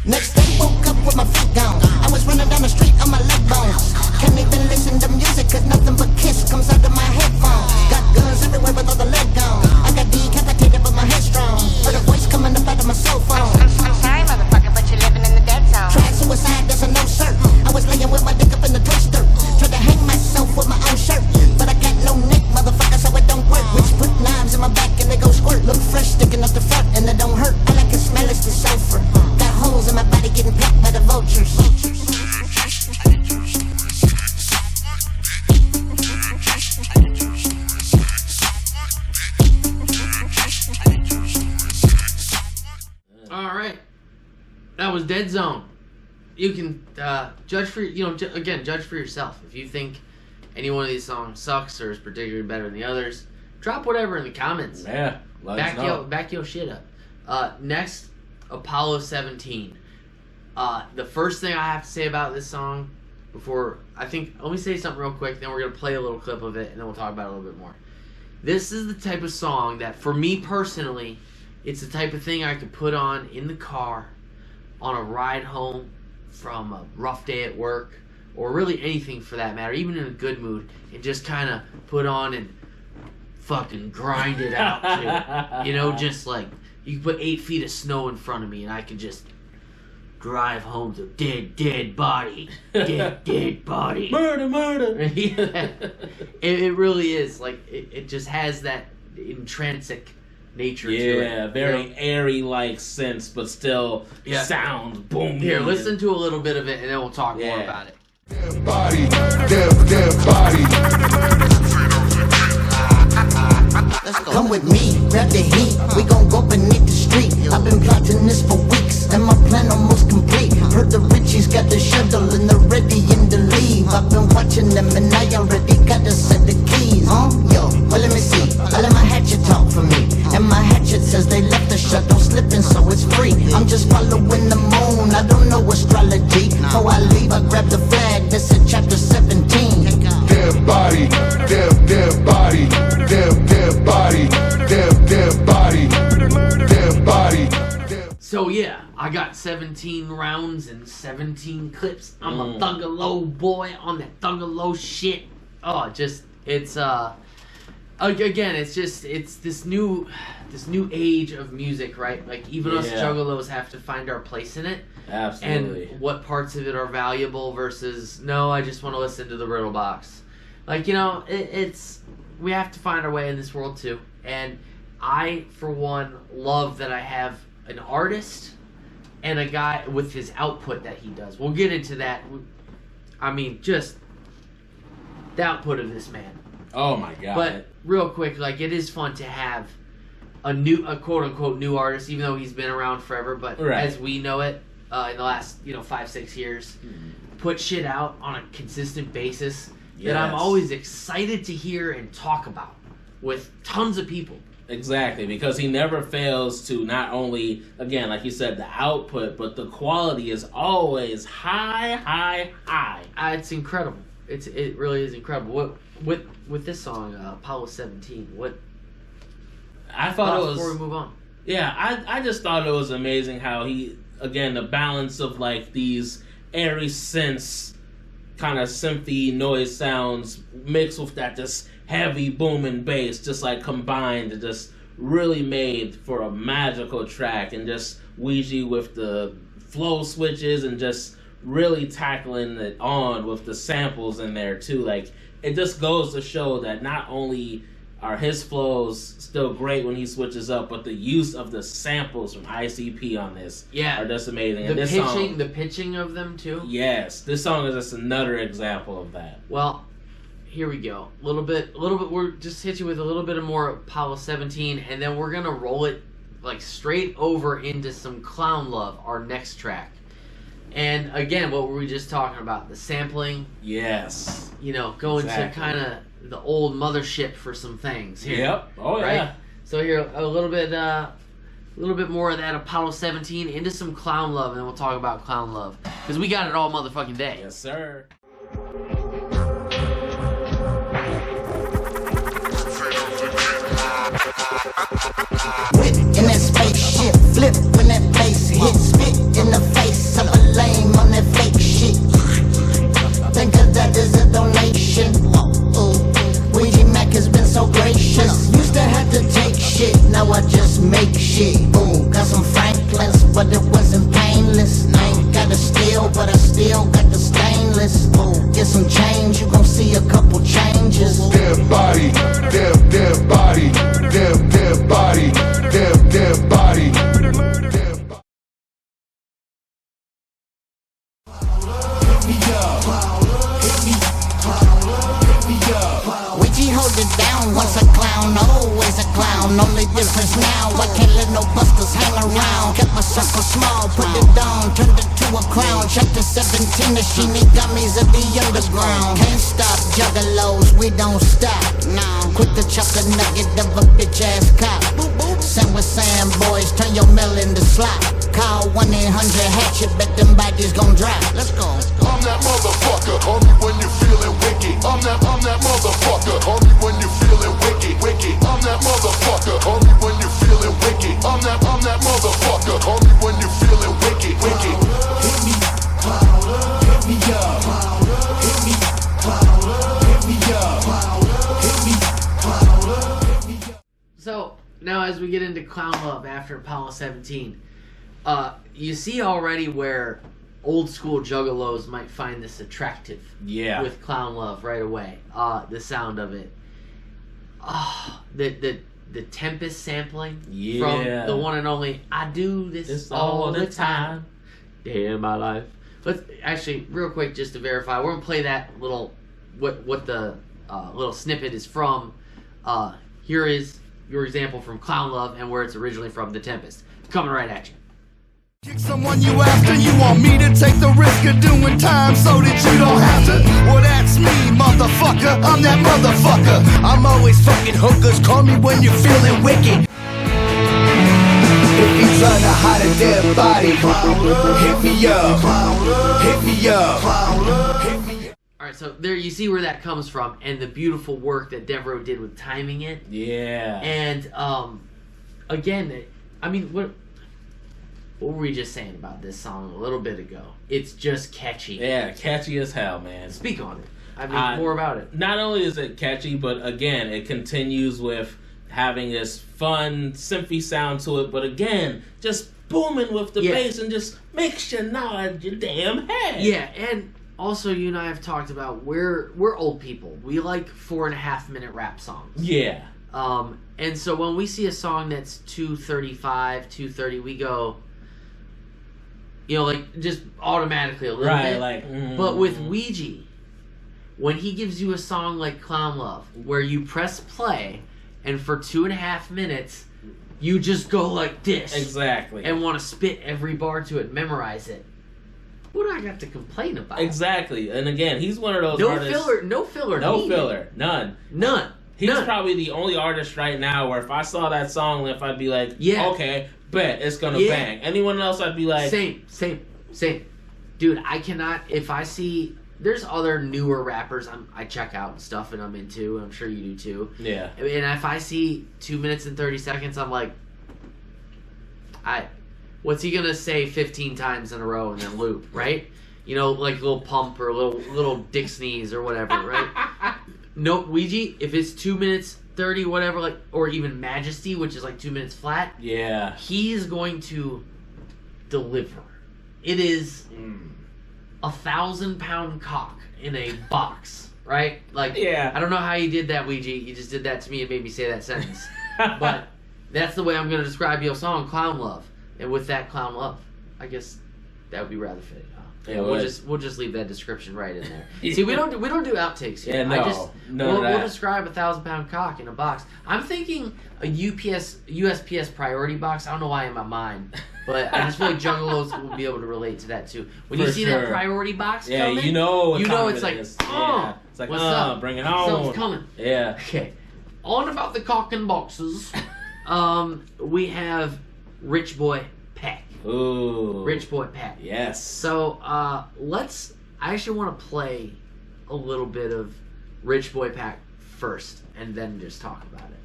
Speaker 2: Next day, woke up with my feet down. I was running down the street on my leg bones. Can't even listen to music, cause nothing but Kiss comes out of my headphones. Got guns everywhere with all the leg gone. I got decapitated, but my head strong. Heard a voice coming up out of my cell phone.
Speaker 6: I'm sorry, motherfucker, but you're living in the dead zone.
Speaker 2: Tried suicide, there's a no shirt. I was laying with my dick up in the toaster. Tried to hang myself with my own shirt, but I got no neck, motherfucker, so it don't work. Which put knives in my back and they go squirt. Look fresh sticking up the front and it don't hurt. All I can smell is the sulfur. Got holes in my body getting packed by the vultures.
Speaker 4: All right, that was Dead Zone. You can judge for judge for yourself. If you think any one of these songs sucks or is particularly better than the others, drop whatever in the comments.
Speaker 5: Yeah,
Speaker 4: Back your shit up. Next, Apollo 17. The first thing I have to say about this song, let me say something real quick, then we're going to play a little clip of it, and then we'll talk about it a little bit more. This is the type of song that, for me personally, it's the type of thing I could put on in the car on a ride home from a rough day at work, or really anything for that matter, even in a good mood, and just kind of put on and fucking grind it out to. You know, just like, you can put 8 feet of snow in front of me and I can just drive home to dead body. Dead body.
Speaker 5: Murder.
Speaker 4: It really is. Like, it just has that intrinsic nature to it.
Speaker 5: Yeah, very airy-like sense, but still sound boom.
Speaker 4: Here, listen to a little bit of it and then we'll talk more about it.
Speaker 10: Dead body, dead body.
Speaker 2: Come with me, grab the heat. We gon' go beneath the street. I've been plotting this for weeks, and my plan almost complete. Heard the Richies got the shuttle and they're ready in the leave. I've been watching them and I already got a set of keys. Yo, well let me see. I let my hatchet talk for me, and my hatchet says they left the shuttle slipping, so it's free. I'm just following the moon. I don't know astrology. Before I leave, I grab the flag. That's in chapter 17.
Speaker 10: Dead body, dead body, dead body, dead body, dead body.
Speaker 4: So yeah, I got 17 rounds and 17 clips. I'm a Thugalo boy on that Thugalo shit. Oh, it's again, it's this new age of music, right? Like, even us juggalos have to find our place in it.
Speaker 5: Absolutely.
Speaker 4: And what parts of it are valuable versus, no, I just want to listen to the riddle box. Like, you know, we have to find our way in this world too. And I, for one, love that I have an artist and a guy with his output that he does. We'll get into that. I mean, just the output of this man.
Speaker 5: Oh my god.
Speaker 4: But real quick, like, it is fun to have a quote unquote new artist, even though he's been around forever, but as we know it, in the last 5-6 years, put shit out on a consistent basis that I'm always excited to hear and talk about with tons of people.
Speaker 5: Exactly, because he never fails to not only, again, like you said, the output, but the quality is always high.
Speaker 4: It's incredible. It really is incredible. What with this song, Apollo 17? What
Speaker 5: I thought it was.
Speaker 4: Before we move on,
Speaker 5: I just thought it was amazing how he, again, the balance of like these airy synths, kind of synthy noise sounds mixed with that just heavy booming bass, just like combined, and just really made for a magical track. And just Ouija with the flow switches and just really tackling it on with the samples in there too. Like, it just goes to show that not only are his flows still great when he switches up, but the use of the samples from ICP on this are just amazing.
Speaker 4: The pitching of them too.
Speaker 5: Yes, this song is just another example of that.
Speaker 4: Well, here we go. A little bit. We're just hit you with a little bit of more Apollo 17, and then we're gonna roll it like straight over into some Clown Love, our next track. And again, what were we just talking about? The sampling.
Speaker 5: Yes.
Speaker 4: Going to kind of the old mothership for some things here.
Speaker 5: Yep. Oh
Speaker 4: right?
Speaker 5: yeah.
Speaker 4: So here a little bit more of that Apollo 17 into some Clown Love, and then we'll talk about Clown Love because we got it all motherfucking day.
Speaker 5: Yes, sir.
Speaker 2: Whip in that spaceship, flip when that bass hit, spit in the face of a lame on that fake shit. Think of that as a donation. Ouija Mac has been so gracious. Used to have to take shit, now I just make shit. Ooh, got some Franklins, but it wasn't painless. I ain't got a steel, but I still got the stainless. Ooh, get some change, you gon' see a couple changes.
Speaker 10: Dead body, dead body, dead body, dead body.
Speaker 2: Ouija hold it down, once a clown, always a clown. Only difference now, I can't let no busters hang around. Kept my circle small, put it down, turned it to a crown. Chapter 17, the sheeny gummies of the underground. Can't stop juggalos, we don't stop. Now, quick to chuck a nugget of a bitch ass cop. Same with Sam boys, turn your mail into slop. Call 1-800-HATCHET, bet them bodies gon' drop. Let's go.
Speaker 10: I'm that motherfucker, homie, when you feeling wicked. I'm that motherfucker, homie, when you feeling wicked. I'm that motherfucker, homie, when you feeling wicked. I'm that motherfucker, homie, when you feeling wicked.
Speaker 2: Hit me, Clown, hit me up. Hit me, Clown, hit me up. Hit me, Clown, hit me up.
Speaker 4: So now, as we get into Clown Love after Apollo 17, you see already where old school juggalos might find this attractive.
Speaker 5: Yeah.
Speaker 4: With Clown Love right away. The sound of it. The Tempest sampling from the one and only I do this all the time. Day in my life. Let's actually real quick just to verify. We're gonna play that little what the little snippet is from. Here is your example from Clown Love and where it's originally from, The Tempest. Coming right at you.
Speaker 11: Kick someone you after, you want me to take the risk of doing time so that you don't have to? Well, that's me, motherfucker, I'm that motherfucker. I'm always fucking hookers, call me when you're feeling wicked.
Speaker 10: If you tryna hide a dead body, hit me up, hit me up, hit me up.
Speaker 4: Alright, so there you see where that comes from and the beautiful work that Devereaux did with timing it.
Speaker 5: Yeah.
Speaker 4: And again, I mean, what were we just saying about this song a little bit ago? It's just catchy.
Speaker 5: Yeah, catchy as hell, man.
Speaker 4: Speak on it. I mean, more about it.
Speaker 5: Not only is it catchy, but again, it continues with having this fun, synthy sound to it, but again, just booming with the bass and just makes you nod your damn head.
Speaker 4: Yeah, and also you and I have talked about we're old people. We like 4.5-minute rap songs.
Speaker 5: Yeah.
Speaker 4: And so when we see a song that's 235, 230, we go, like just automatically a little bit.
Speaker 5: Like,
Speaker 4: But with Ouija, when he gives you a song like Clown Love, where you press play, and for 2.5 minutes, you just go like this.
Speaker 5: Exactly.
Speaker 4: And want to spit every bar to it, memorize it. What do I got to complain about?
Speaker 5: Exactly. And again, he's one of those
Speaker 4: no
Speaker 5: artists.
Speaker 4: No filler.
Speaker 5: None. He's probably the only artist right now where if I saw that song, if I'd be like, okay, bet it's gonna bang. Anyone else, I'd be like,
Speaker 4: same. Dude, I cannot. If I see, there's other newer rappers I check out and stuff, and I'm into. I'm sure you do too.
Speaker 5: Yeah.
Speaker 4: And if I see 2 minutes and 30 seconds, I'm like, what's he gonna say 15 times in a row and then loop, right? Like a little pump or a little dick sneeze or whatever, right? No, Ouija, if it's 2 minutes 30, whatever, or even Majesty, which is like 2 minutes flat, he's going to deliver. It is 1,000-pound cock in a box, right? I don't know how you did that, Ouija. You just did that to me and made me say that sentence. But that's the way I'm going to describe your song, Clown Love. And with that, Clown Love, I guess that would be rather fitting. Yeah, we'll just leave that description right in there. See, we don't do outtakes here.
Speaker 5: Yeah, no,
Speaker 4: we'll describe 1,000-pound cock in a box. I'm thinking a USPS priority box. I don't know why in my mind, but I just feel like Juggalos will be able to relate to that too. When you see that priority box coming,
Speaker 5: you know
Speaker 4: it's like,
Speaker 5: it's like,
Speaker 4: what's up?
Speaker 5: Bring it on.
Speaker 4: Something's coming.
Speaker 5: Yeah.
Speaker 4: Okay. On about the cock and boxes. We have Rich Boy Pack.
Speaker 5: Ooh.
Speaker 4: Rich Boy Pack.
Speaker 5: Yes.
Speaker 4: So, I actually want to play a little bit of Rich Boy Pack first, and then just talk about it.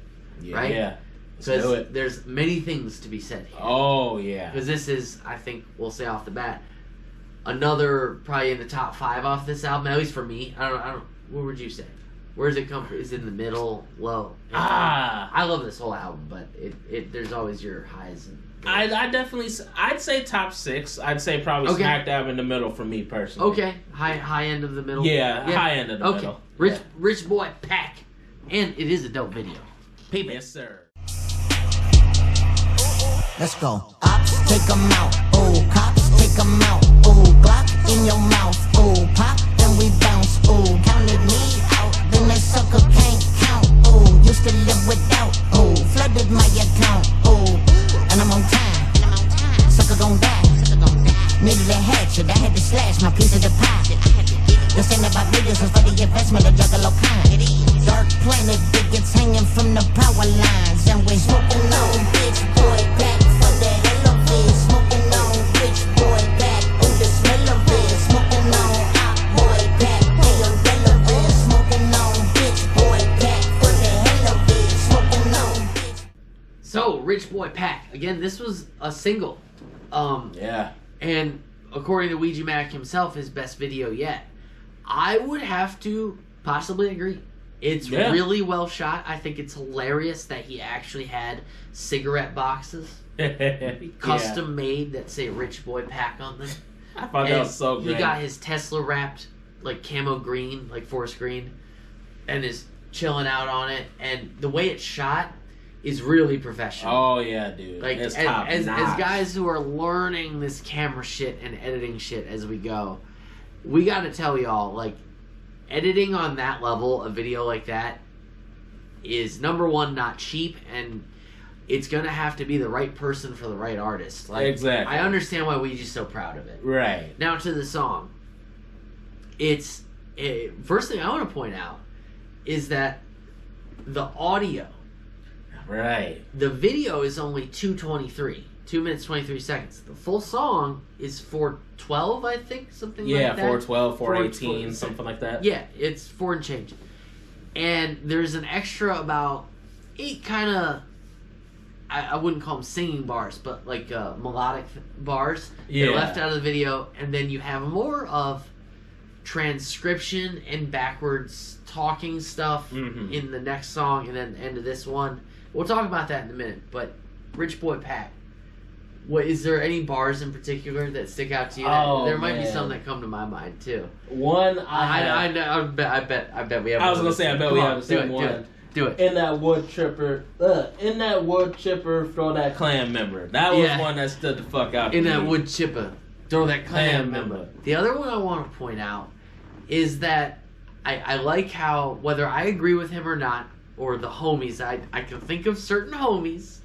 Speaker 5: Yeah.
Speaker 4: Right?
Speaker 5: Yeah.
Speaker 4: Because there's many things to be said here.
Speaker 5: Oh, yeah.
Speaker 4: Because this is, I think, we'll say off the bat, another probably in the top 5 off this album, at least for me. I don't, what would you say? Where does it come from? Is it in the middle, low? I love this whole album, but there's always your highs and...
Speaker 5: I'd say top 6. I'd say probably smack dab in the middle for me personally.
Speaker 4: Okay, high end of the middle.
Speaker 5: Yeah, high end of the middle.
Speaker 4: Rich Boy Pack, and it is a dope video. People.
Speaker 5: Yes, sir.
Speaker 2: Let's go. Ops, take 'em out. Ooh, cops, take 'em out. Ooh, Glock in your mouth. Ooh, pop, then we bounce. Ooh, counted me out, then that sucker can't count. Ooh, used to live without. Ooh, flooded my account. Ooh, and I'm on time. Sucker gon' die. Needed a hatchet, I had to slash my piece of the pie. This ain't about niggas, it's for the investment of Juggalo kind. Dark planet, bigots hanging from the power lines. And we smoking on Rich Boy Pack for the hell of it. Smoking on Rich Boy Pack, oh the smell of it. Smoking on Hot Boy Pack, they irrelevant. Smoking on Rich Boy Pack for the hell of it. Smoking on Rich.
Speaker 4: So, Rich Boy Pack. Again, this was a single.
Speaker 5: Yeah.
Speaker 4: And according to Ouija Mac himself, his best video yet. I would have to possibly agree. It's really well shot. I think it's hilarious that he actually had cigarette boxes custom made that say Rich Boy Pack on them.
Speaker 5: I thought that was so great.
Speaker 4: He got his Tesla wrapped like camo green, like forest green, and is chilling out on it. And the way it's shot is really professional.
Speaker 5: Oh yeah, dude.
Speaker 4: Like
Speaker 5: it's
Speaker 4: as guys who are learning this camera shit and editing shit as we go, we got to tell y'all, like, editing on that level, a video like that, is number one, not cheap, and it's gonna have to be the right person for the right artist. Like,
Speaker 5: exactly.
Speaker 4: I understand why Ouija's so proud of it.
Speaker 5: Right.
Speaker 4: Now to the song. First thing I want to point out is that the audio.
Speaker 5: Right.
Speaker 4: The video is only 2:23. 2 minutes 23 seconds. The full song is 4:12, I think, something like that.
Speaker 5: Yeah, 4:12, 4:18, something like that.
Speaker 4: Yeah, it's 4 and change. And there's an extra about 8 kind of, I wouldn't call them singing bars, but like melodic bars.
Speaker 5: Yeah.
Speaker 4: They're left out of the video, and then you have more of transcription and backwards talking stuff in the next song, and then the end of this one. We'll talk about that in a minute, but Rich Boy Pack. What is there any bars in particular that stick out to you? There might be some that come to my mind too.
Speaker 5: One
Speaker 4: I bet we have.
Speaker 5: I was gonna say I bet we have the same one.
Speaker 4: Do it.
Speaker 5: In that wood chipper, throw that clan member. That was one that stood the fuck out.
Speaker 4: In
Speaker 5: to
Speaker 4: that
Speaker 5: me.
Speaker 4: wood chipper, throw that clan member. The other one I want to point out is that I like how, whether I agree with him or not, or the homies, I can think of certain homies.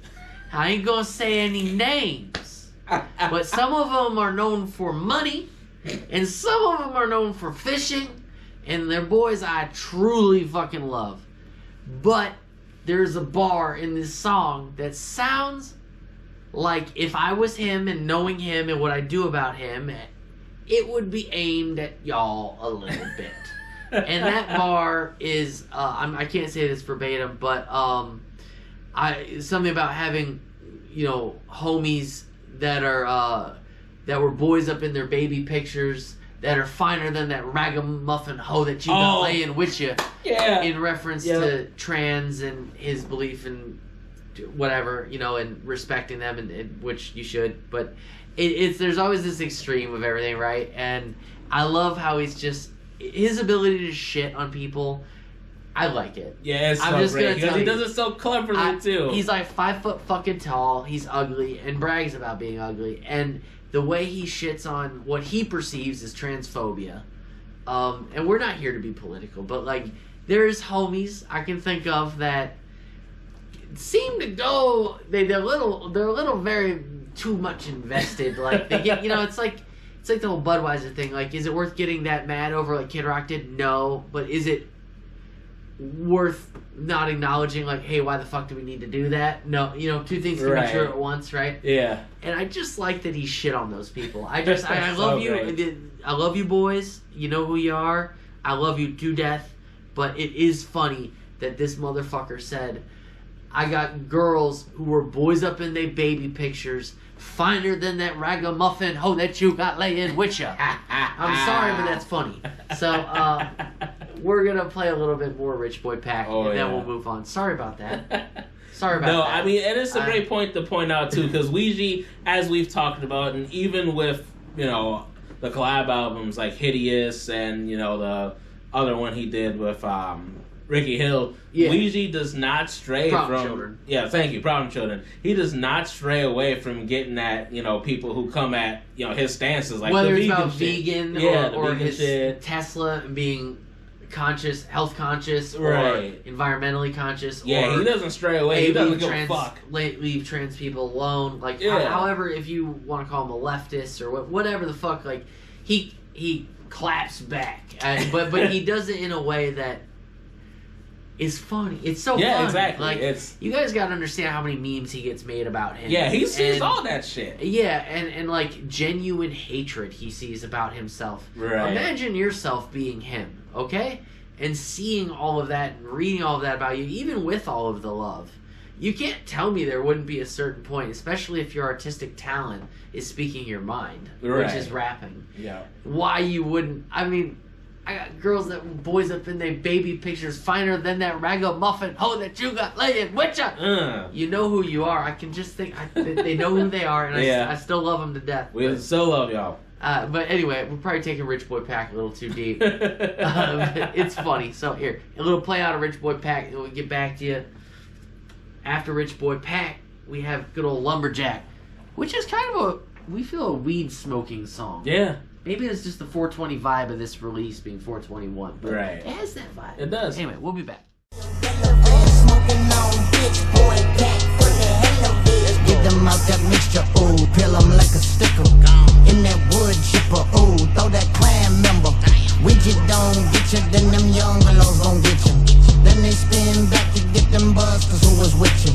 Speaker 4: I ain't gonna say any names, but some of them are known for money, and some of them are known for fishing, and they're boys I truly fucking love. But there's a bar in this song that sounds like if I was him and knowing him and what I do about him, it would be aimed at y'all a little bit. And that bar is, I can't say this verbatim, but something about having, homies that are that were boys up in their baby pictures that are finer than that ragamuffin hoe that you got laying with you.
Speaker 5: Yeah.
Speaker 4: In reference to trans and his belief in whatever, and respecting them, and which you should. But it's there's always this extreme of everything, right? And I love how he's just his ability to shit on people. I like it.
Speaker 5: Yeah, it's
Speaker 4: I'm
Speaker 5: so
Speaker 4: just
Speaker 5: great
Speaker 4: gonna tell
Speaker 5: because he
Speaker 4: you,
Speaker 5: does it so cleverly too.
Speaker 4: He's like 5 foot fucking tall. He's ugly and brags about being ugly. And the way he shits on what he perceives as transphobia. And we're not here to be political, but like there's homies I can think of that seem to go. They're a little very too much invested. Like they get, it's like the whole Budweiser thing. Like, is it worth getting that mad over like Kid Rock did? No, but is it worth not acknowledging, like, hey, why the fuck do we need to do that? No, two things can be true at once, right?
Speaker 5: Yeah.
Speaker 4: And I just like that he shit on those people. I love you.
Speaker 5: Great.
Speaker 4: I love you boys. You know who you are. I love you to death. But it is funny that this motherfucker said, I got girls who were boys up in their baby pictures, finer than that ragamuffin hoe that you got laying with ya. I'm sorry, but that's funny. So, we're going to play a little bit more Rich Boy Pack, and then we'll move on. Sorry about that. Sorry about that.
Speaker 5: No, I mean, and it's a great point to point out, too, because Ouija, as we've talked about, and even with, the collab albums like Hideous and, the other one he did with Ricky Hill, Ouija does not stray
Speaker 4: Problem
Speaker 5: from...
Speaker 4: Children.
Speaker 5: Yeah, thank you, Problem Children. He does not stray away from getting at, people who come at, his stances, like
Speaker 4: whether
Speaker 5: the
Speaker 4: it's
Speaker 5: vegan
Speaker 4: about
Speaker 5: shit.
Speaker 4: vegan or
Speaker 5: vegan
Speaker 4: his
Speaker 5: shit.
Speaker 4: Tesla and being conscious, health conscious, or
Speaker 5: Right.
Speaker 4: environmentally conscious.
Speaker 5: Yeah,
Speaker 4: or
Speaker 5: he doesn't stray away. He doesn't give a
Speaker 4: trans,
Speaker 5: fuck.
Speaker 4: leave trans people alone. Like, however, if you want to call him a leftist or whatever the fuck, like he claps back, but he does it in a way that is funny. It's so
Speaker 5: Yeah,
Speaker 4: funny.
Speaker 5: exactly.
Speaker 4: Like, you guys got to understand how many memes he gets made about him.
Speaker 5: Yeah, he sees
Speaker 4: And-
Speaker 5: all that shit.
Speaker 4: Yeah, and like genuine hatred he sees about himself.
Speaker 5: Right.
Speaker 4: Imagine yourself being him, okay? And seeing all of that and reading all of that about you, even with all of the love. You can't tell me there wouldn't be a certain point, especially if your artistic talent is speaking your mind, which
Speaker 5: Right.
Speaker 4: is rapping.
Speaker 5: Yeah.
Speaker 4: Why you wouldn't... I mean, I got boys up in their baby pictures finer than that ragamuffin hoe that you got laying with ya. You know who you are. I can just think... they know who they are, and I still love them to death.
Speaker 5: We still love y'all.
Speaker 4: But anyway, we're probably taking Rich Boy Pack a little too deep. It's funny. So here, a little play out of Rich Boy Pack, and we'll get back to you. After Rich Boy Pack, we have good old Lumberjack, which is kind of a weed smoking song.
Speaker 5: Yeah.
Speaker 4: Maybe it's just the 420 vibe of this release being 421. But
Speaker 5: Right.
Speaker 4: it has that vibe.
Speaker 5: It does.
Speaker 4: Anyway, we'll be back.
Speaker 2: Get them out that mixture, ooh, peel them like a sticker. In that wood chipper, ooh, throw that clan member. Widget don't get you, then them young girls gon' get you. Then they spin back to get them buzz, cause who was with you?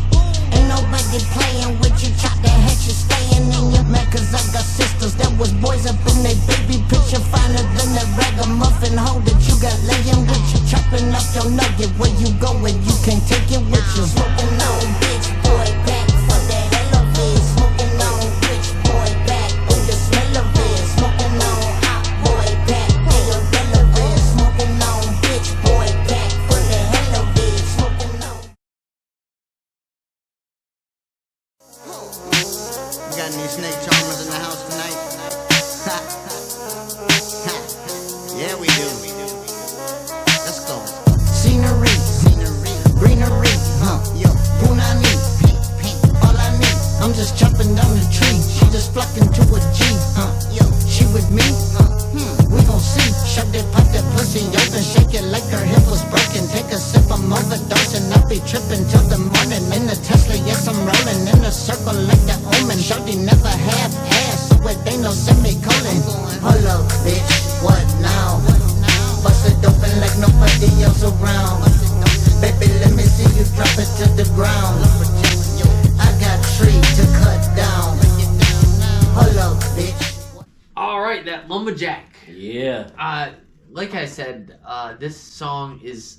Speaker 2: Ain't nobody playing with you, chop that head, you staying in your man, cause I got sisters that was boys up in their baby picture, finer than that ragamuffin hoe that you got laying with you. Chopping up your nugget, where you going, you can't take it with you. Smoking on bitch boy back for the hell of it. Smoking on rich boy back with the smell of it. Smoking on hot boy back, they irrelevant. Smoking on bitch boy back for the hell of it. Smoking on. You got any snake charmers in the house tonight? Yeah, we do. Let's go. Scenery, greenery. it like her hip was broken. Take a sip, I'm overdosing. I'll be tripping till the morning. In the Tesla, yes, I'm rolling in a circle like the Omen. Shorty never half ass, so it ain't no semicolon. Hold up, bitch, what now? Bust it open like nobody else around. Baby, let me see you drop it to the ground. I got tree to cut down. Hold up, bitch.
Speaker 4: All right, that Lumberjack.
Speaker 5: Yeah.
Speaker 4: Like I said, this song is,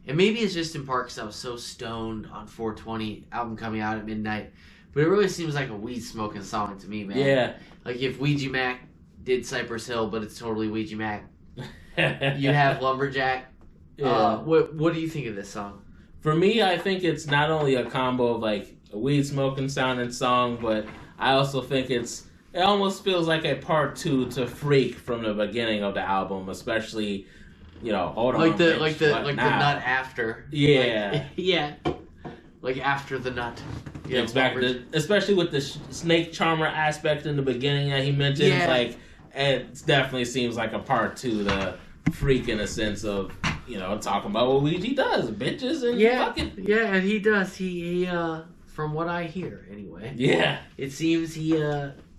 Speaker 4: and maybe it's just in part because I was so stoned on 420, album coming out at midnight, but it really seems like a weed smoking song to me, man.
Speaker 5: Yeah.
Speaker 4: Like if Ouija Mac did Cypress Hill, but it's totally Ouija Mac. You have Lumberjack.
Speaker 5: Yeah.
Speaker 4: What do you think of this song?
Speaker 5: For me, I think it's not only a combo of like a weed smoking sounding song, but I also think it almost feels like a part 2 to Freak from the beginning of the album, especially, hold on,
Speaker 4: Like the
Speaker 5: bitch,
Speaker 4: nut after.
Speaker 5: Yeah.
Speaker 4: Like, yeah. Like after the nut. Yeah,
Speaker 5: especially with the snake charmer aspect in the beginning that he mentions, like it definitely seems like a part 2 to Freak in a sense of, talking about what Ouija does, bitches and fucking.
Speaker 4: Yeah, and he does. He from what I hear anyway.
Speaker 5: Yeah.
Speaker 4: It seems he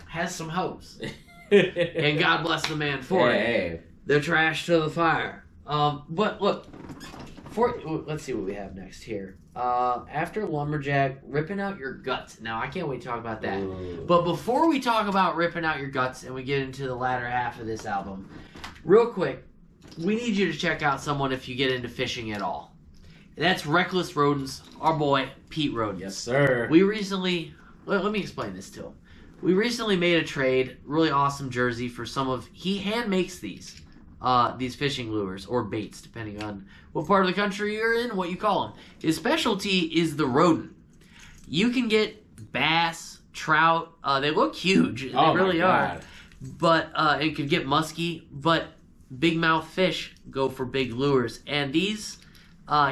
Speaker 4: has some hopes. And God bless the man for it.
Speaker 5: Hey.
Speaker 4: They're trash to the fire. But look, let's see what we have next here. After Lumberjack, Ripping Out Your Guts. Now, I can't wait to talk about that.
Speaker 5: Ooh.
Speaker 4: But before we talk about Ripping Out Your Guts and we get into the latter half of this album, real quick, we need you to check out someone if you get into fishing at all. And that's Reckless Rodents, our boy, Pete Rodents.
Speaker 5: Yes, sir.
Speaker 4: We recently, let me explain this to him. We recently made a trade, really awesome jersey for he hand makes these fishing lures or baits, depending on what part of the country you're in, what you call them. His specialty is the rodent. You can get bass, trout, they look huge, they really are. But, it could get musky, but big mouth fish go for big lures. And these,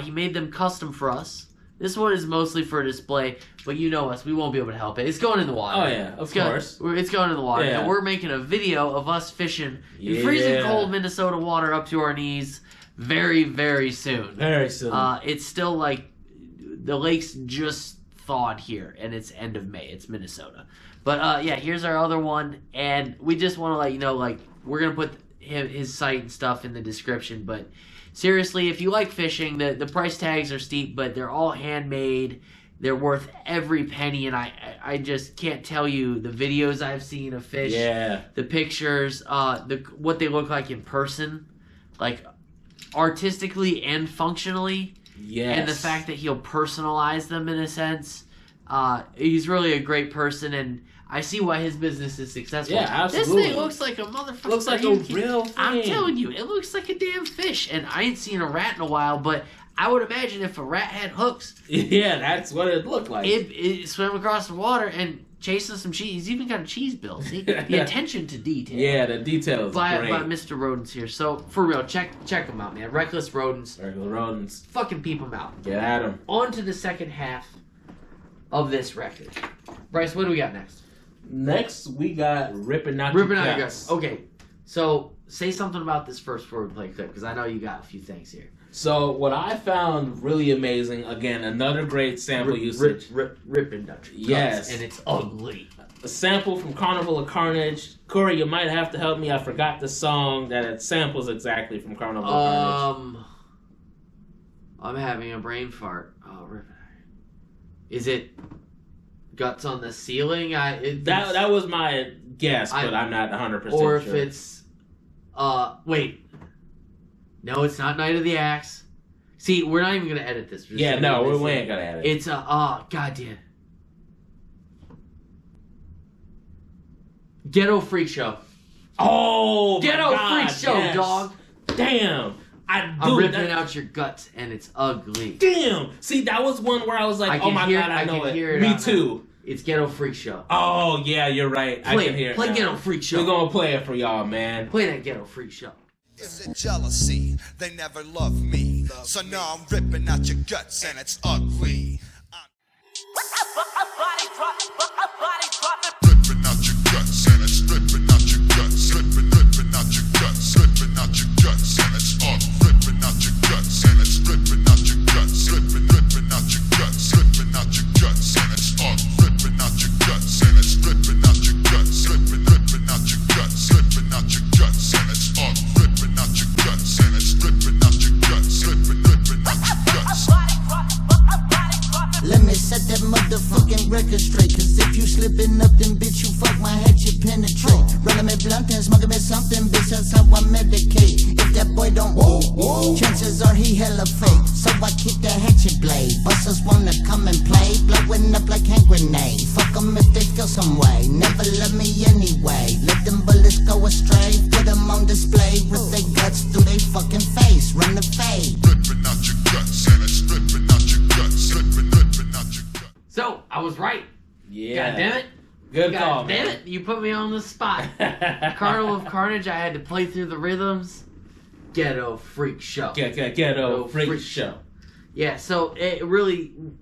Speaker 4: he made them custom for us. This one is mostly for display, but you know us, we won't be able to help it. It's going in the water.
Speaker 5: Oh, yeah, of course.
Speaker 4: It's going in the water.
Speaker 5: Yeah.
Speaker 4: And we're making a video of us fishing in freezing cold Minnesota water up to our knees very, very soon.
Speaker 5: Very soon.
Speaker 4: It's still like, the lake's just thawed here, and it's end of May. It's Minnesota. But, here's our other one, and we just want to let you know, like, we're going to put his site and stuff in the description, but seriously, if you like fishing, the price tags are steep, but they're all handmade. They're worth every penny, and I just can't tell you the videos I've seen of fish, the pictures, what they look like in person, like artistically and functionally, and the fact that he'll personalize them in a sense. He's really a great person, and I see why his business is successful.
Speaker 5: Yeah, absolutely.
Speaker 4: This thing looks like a motherfucker.
Speaker 5: Looks like a real thing.
Speaker 4: I'm telling you, it looks like a damn fish. And I ain't seen a rat in a while, but I would imagine if a rat had hooks...
Speaker 5: Yeah, that's what it looked like.
Speaker 4: It swam across the water and chasing some cheese. He's even got a cheese bill. See? The attention to detail.
Speaker 5: Yeah, the details
Speaker 4: by
Speaker 5: great.
Speaker 4: Mr. Rodents here. So, for real, check him out, man. Reckless Rodents.
Speaker 5: Regular Rodents.
Speaker 4: Fucking peep him out.
Speaker 5: Get at him.
Speaker 4: On to the second half of this record. Bryce, what do we got next?
Speaker 5: Next, we got Ripping Out Your Guts.
Speaker 4: Okay, so say something about this first before we play clip, because I know you got a few things here.
Speaker 5: So, what I found really amazing, again, another great sample usage.
Speaker 4: Ripping Out Your Guts.
Speaker 5: Yes.
Speaker 4: And it's ugly.
Speaker 5: A sample from Carnival of Carnage. Corey, you might have to help me. I forgot the song that it samples exactly from Carnival of Carnage.
Speaker 4: I'm having a brain fart. Oh, is it Guts on the Ceiling?
Speaker 5: That was my guess, but I'm not 100% sure.
Speaker 4: Or if it's wait. No, it's not Night of the Axe. See, we're not even gonna edit this.
Speaker 5: We ain't gonna edit.
Speaker 4: It's goddamn Ghetto Freak Show.
Speaker 5: Oh,
Speaker 4: Ghetto Freak Show, yes. Dog.
Speaker 5: Damn.
Speaker 4: I'm ripping out your guts, and it's ugly.
Speaker 5: Damn. See, that was one where I was like, oh my god, I know it. Me too.
Speaker 4: It's Ghetto Freak Show.
Speaker 5: Oh, yeah, you're right. I can hear it.
Speaker 4: Play Ghetto Freak Show.
Speaker 5: We're going to play it for y'all, man.
Speaker 4: Play that Ghetto Freak Show.
Speaker 7: Is it jealousy? They never loved me. So now I'm ripping out your guts, and it's ugly. Ripping out your guts, and it's ripping out your guts. Ripping out your guts, ripping out your guts, and it's ripping out your
Speaker 2: record straight. Cause if you slipping up, then bitch, you fuck my head, you penetrate. Rolling me blunt and smoking me something, bitch, that's how I medicate. If that boy don't move, chances are he hella fake. So I kick the hatchet blade. Busters wanna come and play, blowing up like hand grenade. Fuck them if they feel some way, never love me anyway. Let them bullets go astray, put them on display with their guts through they fucking face. Run the fade.
Speaker 10: Ripping out your guts, and it's ripping out your guts, ripping out your guts.
Speaker 4: So, I was right.
Speaker 5: Yeah.
Speaker 4: God damn it.
Speaker 5: Good
Speaker 4: God
Speaker 5: call,
Speaker 4: damn
Speaker 5: man.
Speaker 4: it. You put me on the spot. Carnival of Carnage, I had to play through the rhythms. Ghetto Freak Show.
Speaker 5: Ghetto Freak Show.
Speaker 4: Yeah, so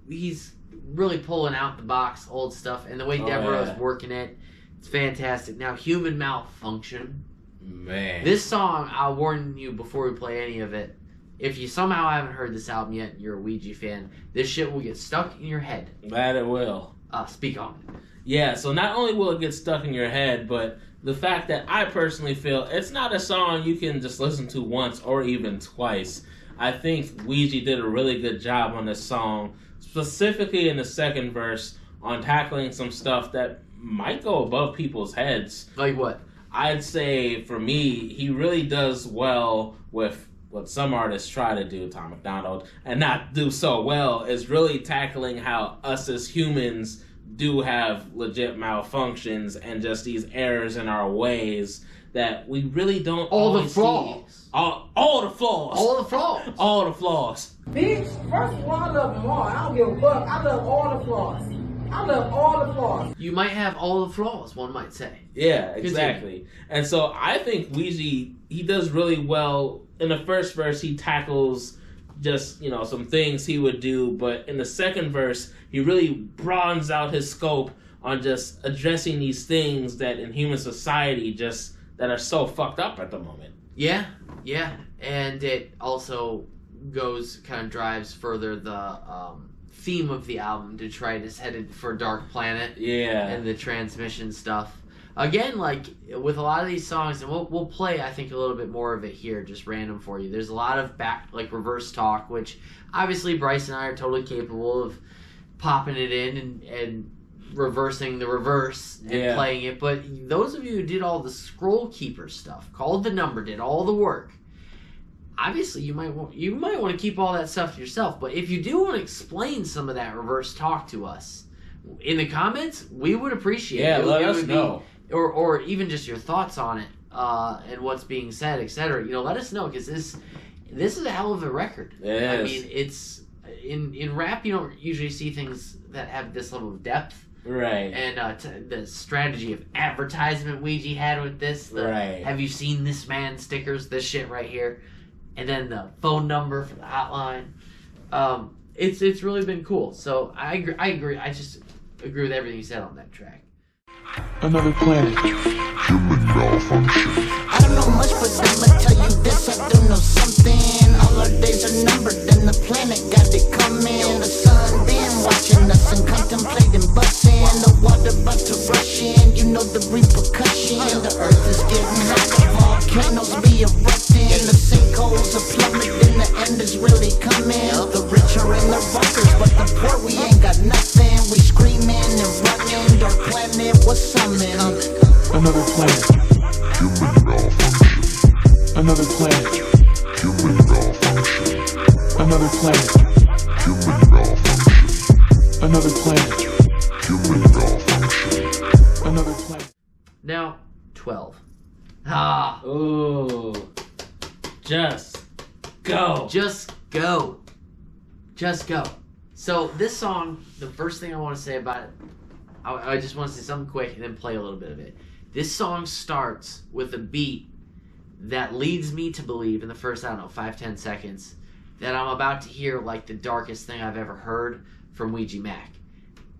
Speaker 4: he's really pulling out the box old stuff, and the way Devereaux's working it, it's fantastic. Now, Human Malfunction.
Speaker 5: Man.
Speaker 4: This song, I'll warn you before we play any of it, if you somehow haven't heard this album yet and you're a Ouija fan, this shit will get stuck in your head.
Speaker 5: That it will.
Speaker 4: Speak on it.
Speaker 5: Yeah, so not only will it get stuck in your head, but the fact that I personally feel it's not a song you can just listen to once or even twice. I think Ouija did a really good job on this song, specifically in the second verse, on tackling some stuff that might go above people's heads.
Speaker 4: Like what?
Speaker 5: I'd say, for me, he really does well with what some artists try to do, Tom McDonald, and not do so well, is really tackling how us as humans do have legit malfunctions and just these errors in our ways that we really don't
Speaker 4: All the
Speaker 5: always
Speaker 4: flaws.
Speaker 5: see. All the flaws.
Speaker 4: All the flaws.
Speaker 5: All the flaws.
Speaker 12: Bitch, first of all, I love them all. I don't give a fuck. I love all the flaws. I love all the flaws.
Speaker 4: You might have all the flaws, one might say.
Speaker 5: Yeah, exactly. And so I think Ouija, he does really well. In the first verse, he tackles just, some things he would do, but in the second verse, he really broadens out his scope on just addressing these things that in human society that are so fucked up at the moment.
Speaker 4: Yeah, and it also drives further the theme of the album to try to head it for Dark Planet.
Speaker 5: Yeah.
Speaker 4: And the transmission stuff. Again, like with a lot of these songs, and we'll play, I think, a little bit more of it here, just random for you. There's a lot of reverse talk, which obviously Bryce and I are totally capable of popping it in and reversing the reverse and playing it. But those of you who did all the Scroll Keeper stuff, called the number, did all the work, obviously you might want to keep all that stuff to yourself. But if you do want to explain some of that reverse talk to us in the comments, we would appreciate it.
Speaker 5: Let us know.
Speaker 4: Or even just your thoughts on it and what's being said, etc. Let us know, because this is a hell of a record. I mean, it's in rap, you don't usually see things that have this level of depth.
Speaker 5: Right.
Speaker 4: And the strategy of advertisement Ouija had with this.
Speaker 5: Right.
Speaker 4: Have you seen this man stickers? This shit right here. And then the phone number for the hotline. It's really been cool. So I agree. I just agree with everything you said on that track.
Speaker 11: Another planet.
Speaker 10: Human malfunction.
Speaker 2: I don't know much, but I'ma tell you this, I do know something. All our days are numbered, and the planet got it coming. The sun been watching us and contemplating busting. The water about to rush in, you know the repercussion. The earth is getting hot, volcanoes be erupting. The sinkholes are plummeting, the end is really coming. The rich are in their bunkers, but the poor, we ain't got nothing. We screaming and running, Dark Planet was summoned.
Speaker 11: Another planet.
Speaker 10: Human malfunction.
Speaker 11: Another planet.
Speaker 10: Human malfunction.
Speaker 11: Another planet.
Speaker 10: Human malfunction.
Speaker 11: Another planet.
Speaker 10: Human malfunction.
Speaker 11: Another planet.
Speaker 4: Now, 12.
Speaker 5: Ooh. Just go.
Speaker 4: Just go. Just go. So this song, the first thing I want to say about it, I just want to say something quick and then play a little bit of it. This song starts with a beat that leads me to believe in the first, 5-10 seconds, that I'm about to hear like the darkest thing I've ever heard from Ouija Mac.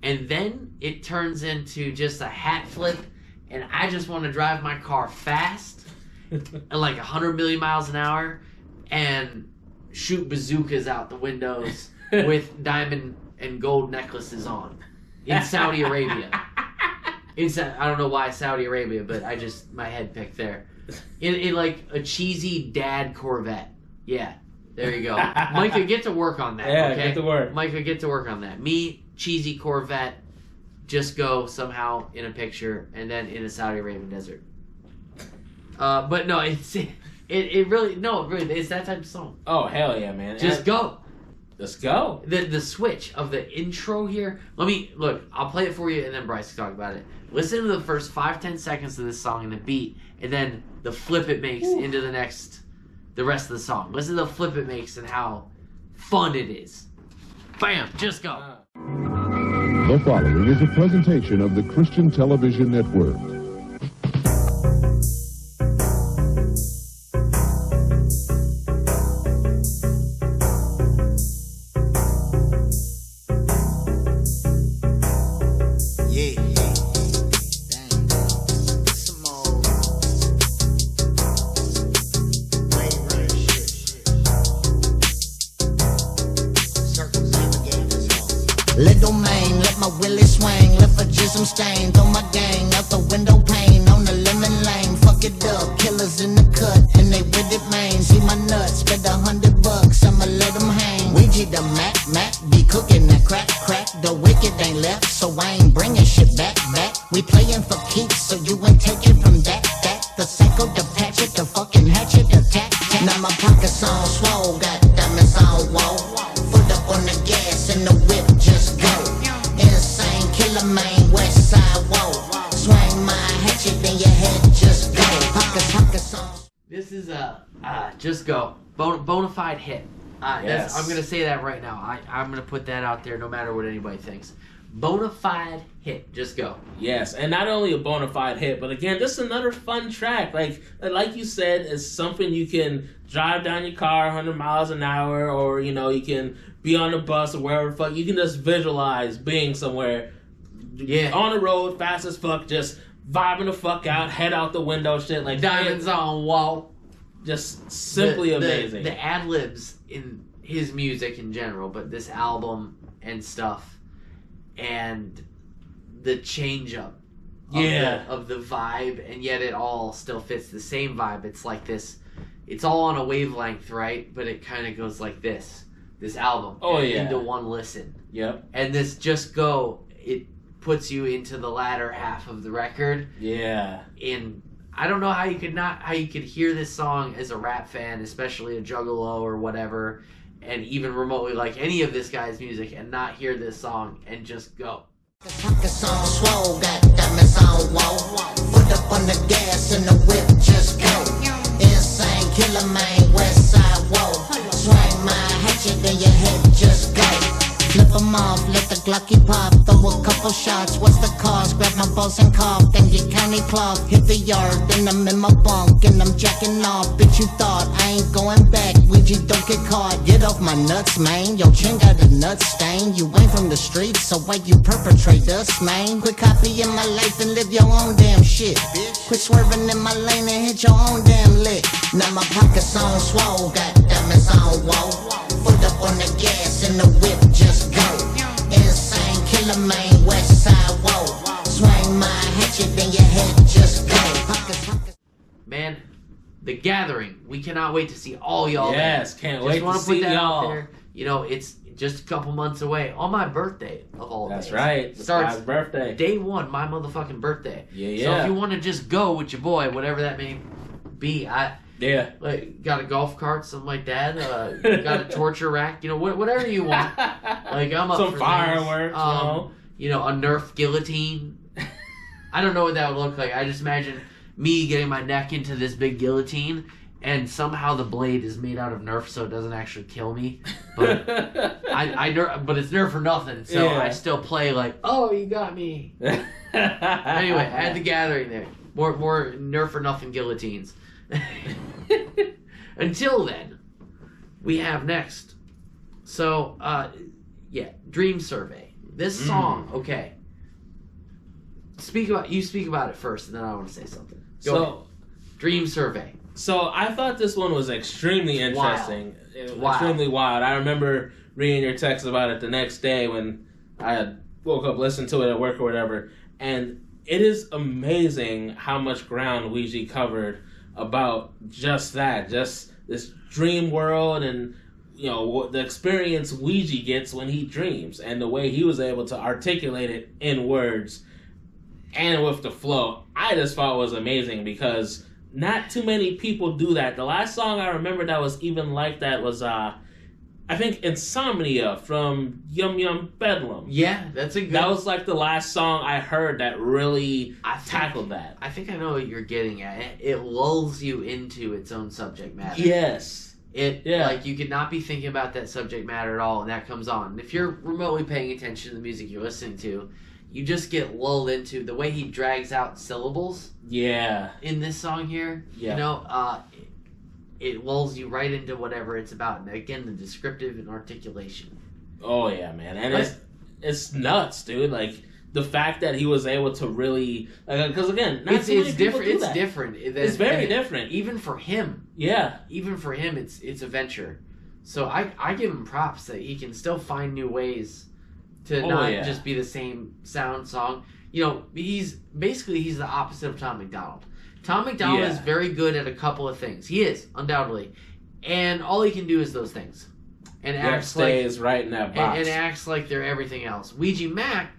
Speaker 4: And then it turns into just a hat flip, and I just want to drive my car fast, at like 100 million miles an hour, and shoot bazookas out the windows with diamond and gold necklaces on in Saudi Arabia. I don't know why Saudi Arabia, but my head picked there. In like a cheesy dad Corvette. Yeah, there you go. Micah, get to work on that.
Speaker 5: Yeah,
Speaker 4: okay?
Speaker 5: get to work.
Speaker 4: Micah, get to work on that. Me, cheesy Corvette, Just Go somehow in a picture, and then in a Saudi Arabian desert. But no, it really it's that type of song.
Speaker 5: Oh hell yeah, man!
Speaker 4: Just Go.
Speaker 5: Just Go.
Speaker 4: The switch of the intro here. I'll play it for you, and then Bryce can talk about it. Listen to the first 5-10 seconds of this song and the beat, and then the flip it makes into the rest of the song. Listen to the flip it makes and how fun it is. Bam! Just Go.
Speaker 13: The following is a presentation of the Christian Television Network.
Speaker 2: Little man, let my willy swing, left a jism stain, throw my gang out the window pane on the lemon lane. Fuck it up, killers in the cut, and they with it, man. See my nuts, spend $100, I'ma let them hang. Ouija the Mac, be cooking that crack. The wicked ain't left, so I ain't bringing shit back. We playing for keeps, so you ain't taking from that. The psycho, the patchet, the fucking hatchet, attack. Now my pockets on swole, got diamonds on wall. Foot up on the gas and the whip just go. Insane killer man, west side wall. Swing my hatchet and your head just go. Pockets on.
Speaker 4: This is Just Go. Bona fide hit.
Speaker 5: Yes.
Speaker 4: I'm going to say that right now. I'm going to put that out there no matter what anybody thinks. Bona fide hit. Just Go.
Speaker 5: Yes, and not only a bona fide hit, but again, just another fun track. Like you said, it's something you can drive down your car 100 miles an hour, or, you can be on the bus or wherever the fuck. You can just visualize being somewhere on the road, fast as fuck, just vibing the fuck out, head out the window, shit. Like
Speaker 4: diamonds on wall.
Speaker 5: Just simply amazing.
Speaker 4: The ad-libs in his music in general, but this album and stuff, and the change-up of the vibe, and yet it all still fits the same vibe. It's like this, it's all on a wavelength, right? But it kind of goes like this album. Into one listen.
Speaker 5: Yep.
Speaker 4: And this Just Go, it puts you into the latter half of the record.
Speaker 5: Yeah.
Speaker 4: And I don't know how you could hear this song as a rap fan, especially a Juggalo or whatever, and even remotely like any of this guy's music, and not hear this song and just go.
Speaker 2: Pockets on swole, got diamonds on wall. Foot up on the gas and the whip just go. Insane killer man, west side wall. Swing my hatchet and your head just go. Flip them off, let the Glocky pop. Throw a couple shots, what's the cost? Grab my balls and cough, then get county cloth. Hit the yard, then I'm in my bunk, and I'm jacking off. Bitch, you thought I ain't going back. Ouija, don't get caught. Get off my nuts, man. Your chin got a nut stain. You ain't from the streets, so why you perpetrate us, man? Quit copying my life and live your own damn shit. Quit swerving in my lane and hit your own damn lick. Now my pockets on swole, got diamonds on wall. Foot up on the gas and the whip just go. Insane killer man, west side wall. Swing my hatchet and your head just go. Pockets.
Speaker 4: Man, The Gathering. We cannot wait to see all y'all.
Speaker 5: Yes, can't wait to see y'all.
Speaker 4: Just want to put that out there. It's just a couple months away. On my birthday of all days.
Speaker 5: That's right.
Speaker 4: Starts
Speaker 5: Sky's birthday.
Speaker 4: Day one, my motherfucking birthday.
Speaker 5: Yeah.
Speaker 4: So if you want to just go with your boy, whatever that may be, got a golf cart, something like that. Got a torture rack, whatever you want. I'm up
Speaker 5: some
Speaker 4: for
Speaker 5: fireworks,
Speaker 4: a Nerf guillotine. I don't know what that would look like. I just imagine me getting my neck into this big guillotine, and somehow the blade is made out of Nerf, so it doesn't actually kill me. But but it's Nerf for nothing, so I still play like, oh, you got me. Anyway, I had The Gathering there. More Nerf for nothing guillotines. Until then, we have next. So, Dream Survey. This song, okay. Speak about it first, and then I want to say something. Go ahead. Dream Survey.
Speaker 5: So I thought this one was extremely interesting. Extremely wild. I remember reading your text about it the next day when I woke up, listened to it at work or whatever, and it is amazing how much ground Ouija covered about just that, just this dream world, and the experience Ouija gets when he dreams, and the way he was able to articulate it in words and with the flow, I just thought was amazing because not too many people do that. The last song I remember that was even like that was I think Insomnia from Yum Yum Bedlam.
Speaker 4: Yeah, that's a good...
Speaker 5: That was like the last song I heard that really tackled that.
Speaker 4: I think I know what you're getting at. It lulls you into its own subject matter.
Speaker 5: Yes.
Speaker 4: Like, you could not be thinking about that subject matter at all, and that comes on. And if you're remotely paying attention to the music you're listening to, you just get lulled into the way he drags out syllables.
Speaker 5: Yeah.
Speaker 4: In this song here.
Speaker 5: Yeah.
Speaker 4: You know, it lulls you right into whatever it's about. And again, the descriptive and articulation.
Speaker 5: Oh, yeah, man. And it's nuts, dude. Like, the fact that he was able to really... Because, again, not too many people do that.
Speaker 4: It's different.
Speaker 5: It's very different.
Speaker 4: Even for him.
Speaker 5: Yeah.
Speaker 4: Even for him, it's a venture. So I give him props that he can still find new ways to not just be the same sound song. You know, he's the opposite of Tom McDonald. Tom McDonald is very good at a couple of things. He is, undoubtedly. And all he can do is those things. And
Speaker 5: stays right in that box.
Speaker 4: And acts like they're everything else. Ouija Mac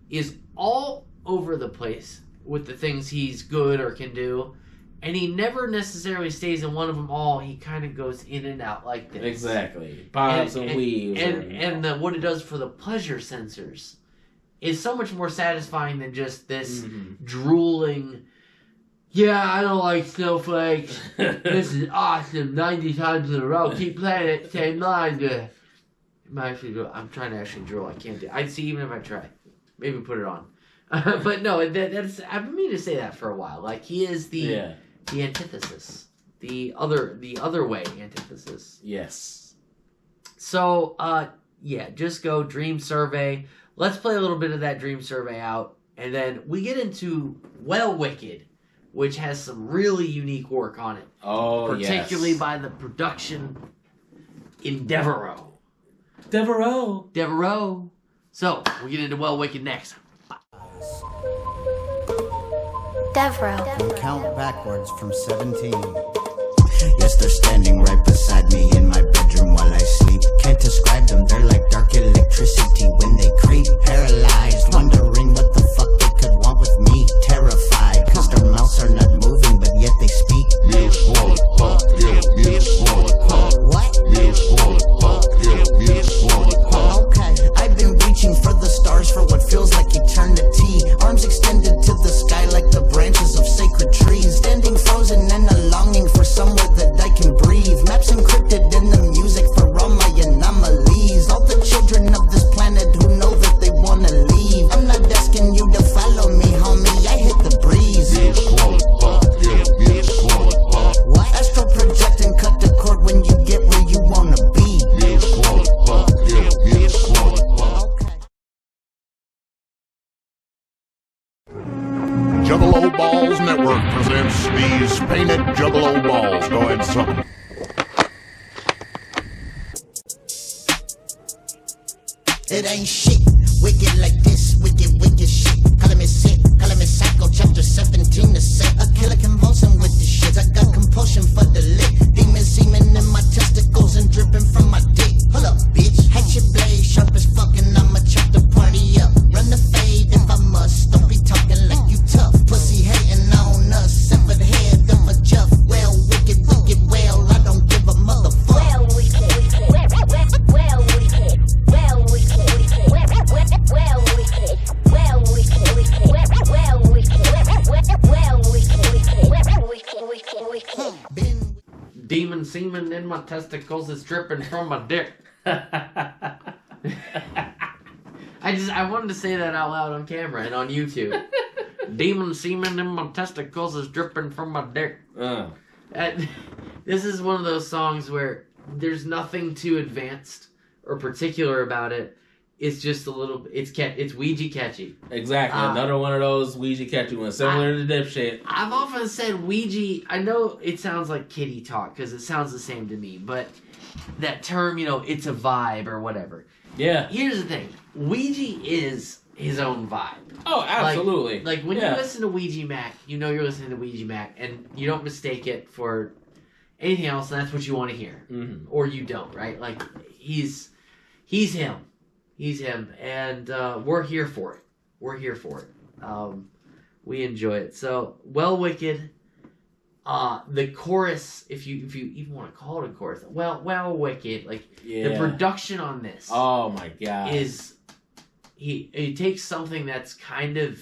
Speaker 4: is all over the place with the things he's good or can do. And he never necessarily stays in one of them all. He kind of goes in and out like this.
Speaker 5: Exactly. Bobs and weaves.
Speaker 4: And what it does for the pleasure sensors is so much more satisfying than just this drooling... Yeah, I don't like snowflakes. This is awesome. 90 times in a row. Keep playing it. Same line. I'm trying to actually drool. I can't do it. I'd see even if I try. Maybe put it on. But no, that's... I've been meaning to say that for a while. Like, he is the antithesis. The other way antithesis.
Speaker 5: Yes.
Speaker 4: So, just go Dream Survey. Let's play a little bit of that Dream Survey out. And then we get into Well Wicked, which has some really unique work on it.
Speaker 5: Oh,
Speaker 4: particularly by the production in Devereaux.
Speaker 5: Devereaux.
Speaker 4: So, we get into Well Wicked next.
Speaker 14: Devereaux.
Speaker 15: And count backwards from 17. Yes, they're standing right beside me in my bedroom while I sleep. Can't describe them, they're like dark electricity when they creep. Paralyzed, wondering what the fuck they could want with me. Terrified, cause their mouths are not moving, but yet they speak. Okay, I've been reaching for the stars for what feels like eternity. Arms extended to the sky like the branches of sacred trees. Standing frozen and a longing for somewhere that I can breathe. Maps encrypted in the music for all my anomalies. All the children of this planet who know that they wanna leave. I'm not asking you to follow me, homie, I hit the breeze. What? Astral project and cut the cord when you get where you wanna be.
Speaker 10: Juggalo Balls Network presents these painted Juggalo balls. Go ahead, son.
Speaker 15: It ain't shit. Wicked like this, wicked shit. Calling me sick, calling me psycho. Chapter 17 to set. A killer convulsion with the shit. I got compulsion for the lick. Demon semen in my testicles and dripping from my dick. Hold up, bitch. Hatchet blade, sharp as fucking. I'ma chop the party up. Run the fade if I must. Don't be talking like you tough. Pussy hating on us. Severed head of a chuff. Well, wicked, well. I don't give a motherfucker.
Speaker 14: Well, wicked.
Speaker 4: Demon semen in my testicles is dripping from my dick. I wanted to say that out loud on camera and on YouTube. Demon semen in my testicles is dripping from my dick. This is one of those songs where there's nothing too advanced or particular about it. It's just a little... It's Ouija catchy.
Speaker 5: Exactly. Another one of those Ouija catchy ones. Similar to Dipshit.
Speaker 4: I've often said Ouija... I know it sounds like kiddie talk because it sounds the same to me. But that term, it's a vibe or whatever.
Speaker 5: Yeah.
Speaker 4: Here's the thing. Ouija is his own vibe.
Speaker 5: Oh, absolutely.
Speaker 4: Like when you listen to Ouija Mac, you know you're listening to Ouija Mac. And you don't mistake it for... anything else, and that's what you want to hear, or you don't, right? Like he's him, and we're here for it. We're here for it. We enjoy it. So, Well Wicked. The chorus, if you even want to call it a chorus, well Wicked, like the production on this.
Speaker 5: Oh my god!
Speaker 4: Is he takes something that's kind of,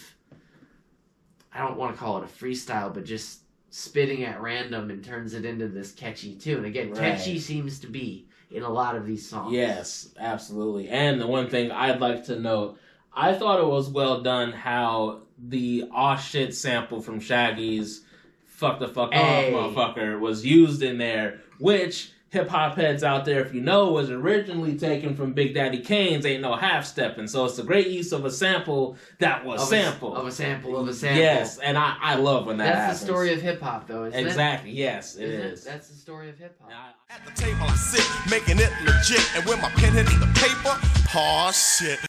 Speaker 4: I don't want to call it a freestyle, but just spitting at random and turns it into this catchy tune. Again, catchy seems to be in a lot of these songs.
Speaker 5: Yes, absolutely. And the one thing I'd like to note, I thought it was well done how the aw shit sample from Shaggy's Fuck the Fuck Off Motherfucker was used in there, which hip hop heads out there, if you know, was originally taken from Big Daddy Kane's Ain't No Half Steppin'. So it's a great use of a sample that was sampled.
Speaker 4: Of a sample.
Speaker 5: Yes, and I love when that happens.
Speaker 4: That's the story of hip hop, though, isn't it?
Speaker 5: Exactly, yes, it is.
Speaker 4: That's the story of hip hop.
Speaker 11: At the table I sit, making it legit, and when my pen hits the paper, aw shit.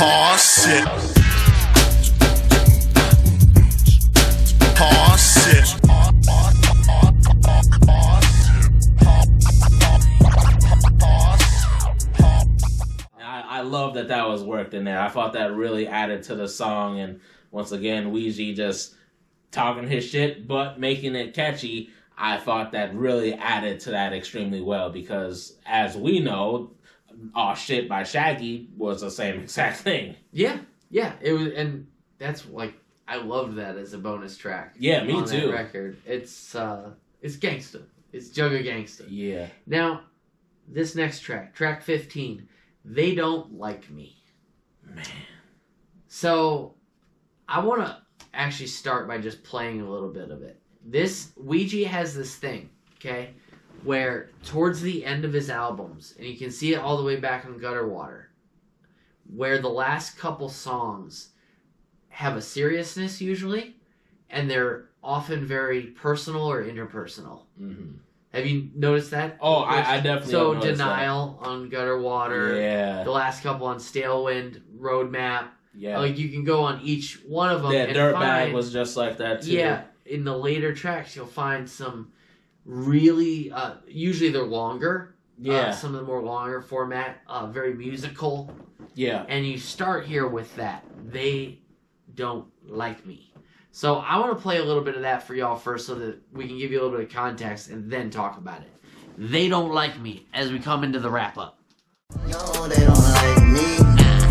Speaker 11: Aw shit. Aw shit.
Speaker 5: I love that was worked in there. I thought that really added to the song, and once again, Weezy just talking his shit, but making it catchy. I thought that really added to that extremely well, because as we know, Aw Shit by Shaggy was the same exact thing.
Speaker 4: Yeah, it was, and that's like, I loved that as a bonus track.
Speaker 5: Yeah, me
Speaker 4: on
Speaker 5: too.
Speaker 4: That record, it's gangsta. It's Jugga Gangsta.
Speaker 5: Yeah.
Speaker 4: Now, this next track, track 15, They Don't Like Me.
Speaker 5: Man.
Speaker 4: So, I want to actually start by just playing a little bit of it. Ouija has this thing, okay, where towards the end of his albums, and you can see it all the way back on Gutter Water, where the last couple songs have a seriousness usually, and they're often very personal or interpersonal.
Speaker 5: Mm-hmm.
Speaker 4: Have you noticed that?
Speaker 5: Oh, I definitely
Speaker 4: So
Speaker 5: have noticed
Speaker 4: Denial on Gutter Water.
Speaker 5: Yeah.
Speaker 4: The last couple on Stale Wind, Roadmap.
Speaker 5: Yeah.
Speaker 4: Like you can go on each one of them.
Speaker 5: Yeah,
Speaker 4: and
Speaker 5: Dirtbag was just like that too.
Speaker 4: Yeah. In the later tracks, you'll find some really, usually they're longer.
Speaker 5: Yeah.
Speaker 4: Some of the more longer format, very musical.
Speaker 5: Yeah.
Speaker 4: And you start here with that. They Don't Like Me. So I want to play a little bit of that for y'all first so that we can give you a little bit of context and then talk about it. They Don't Like Me as we come into the wrap up.
Speaker 15: No, they don't like me.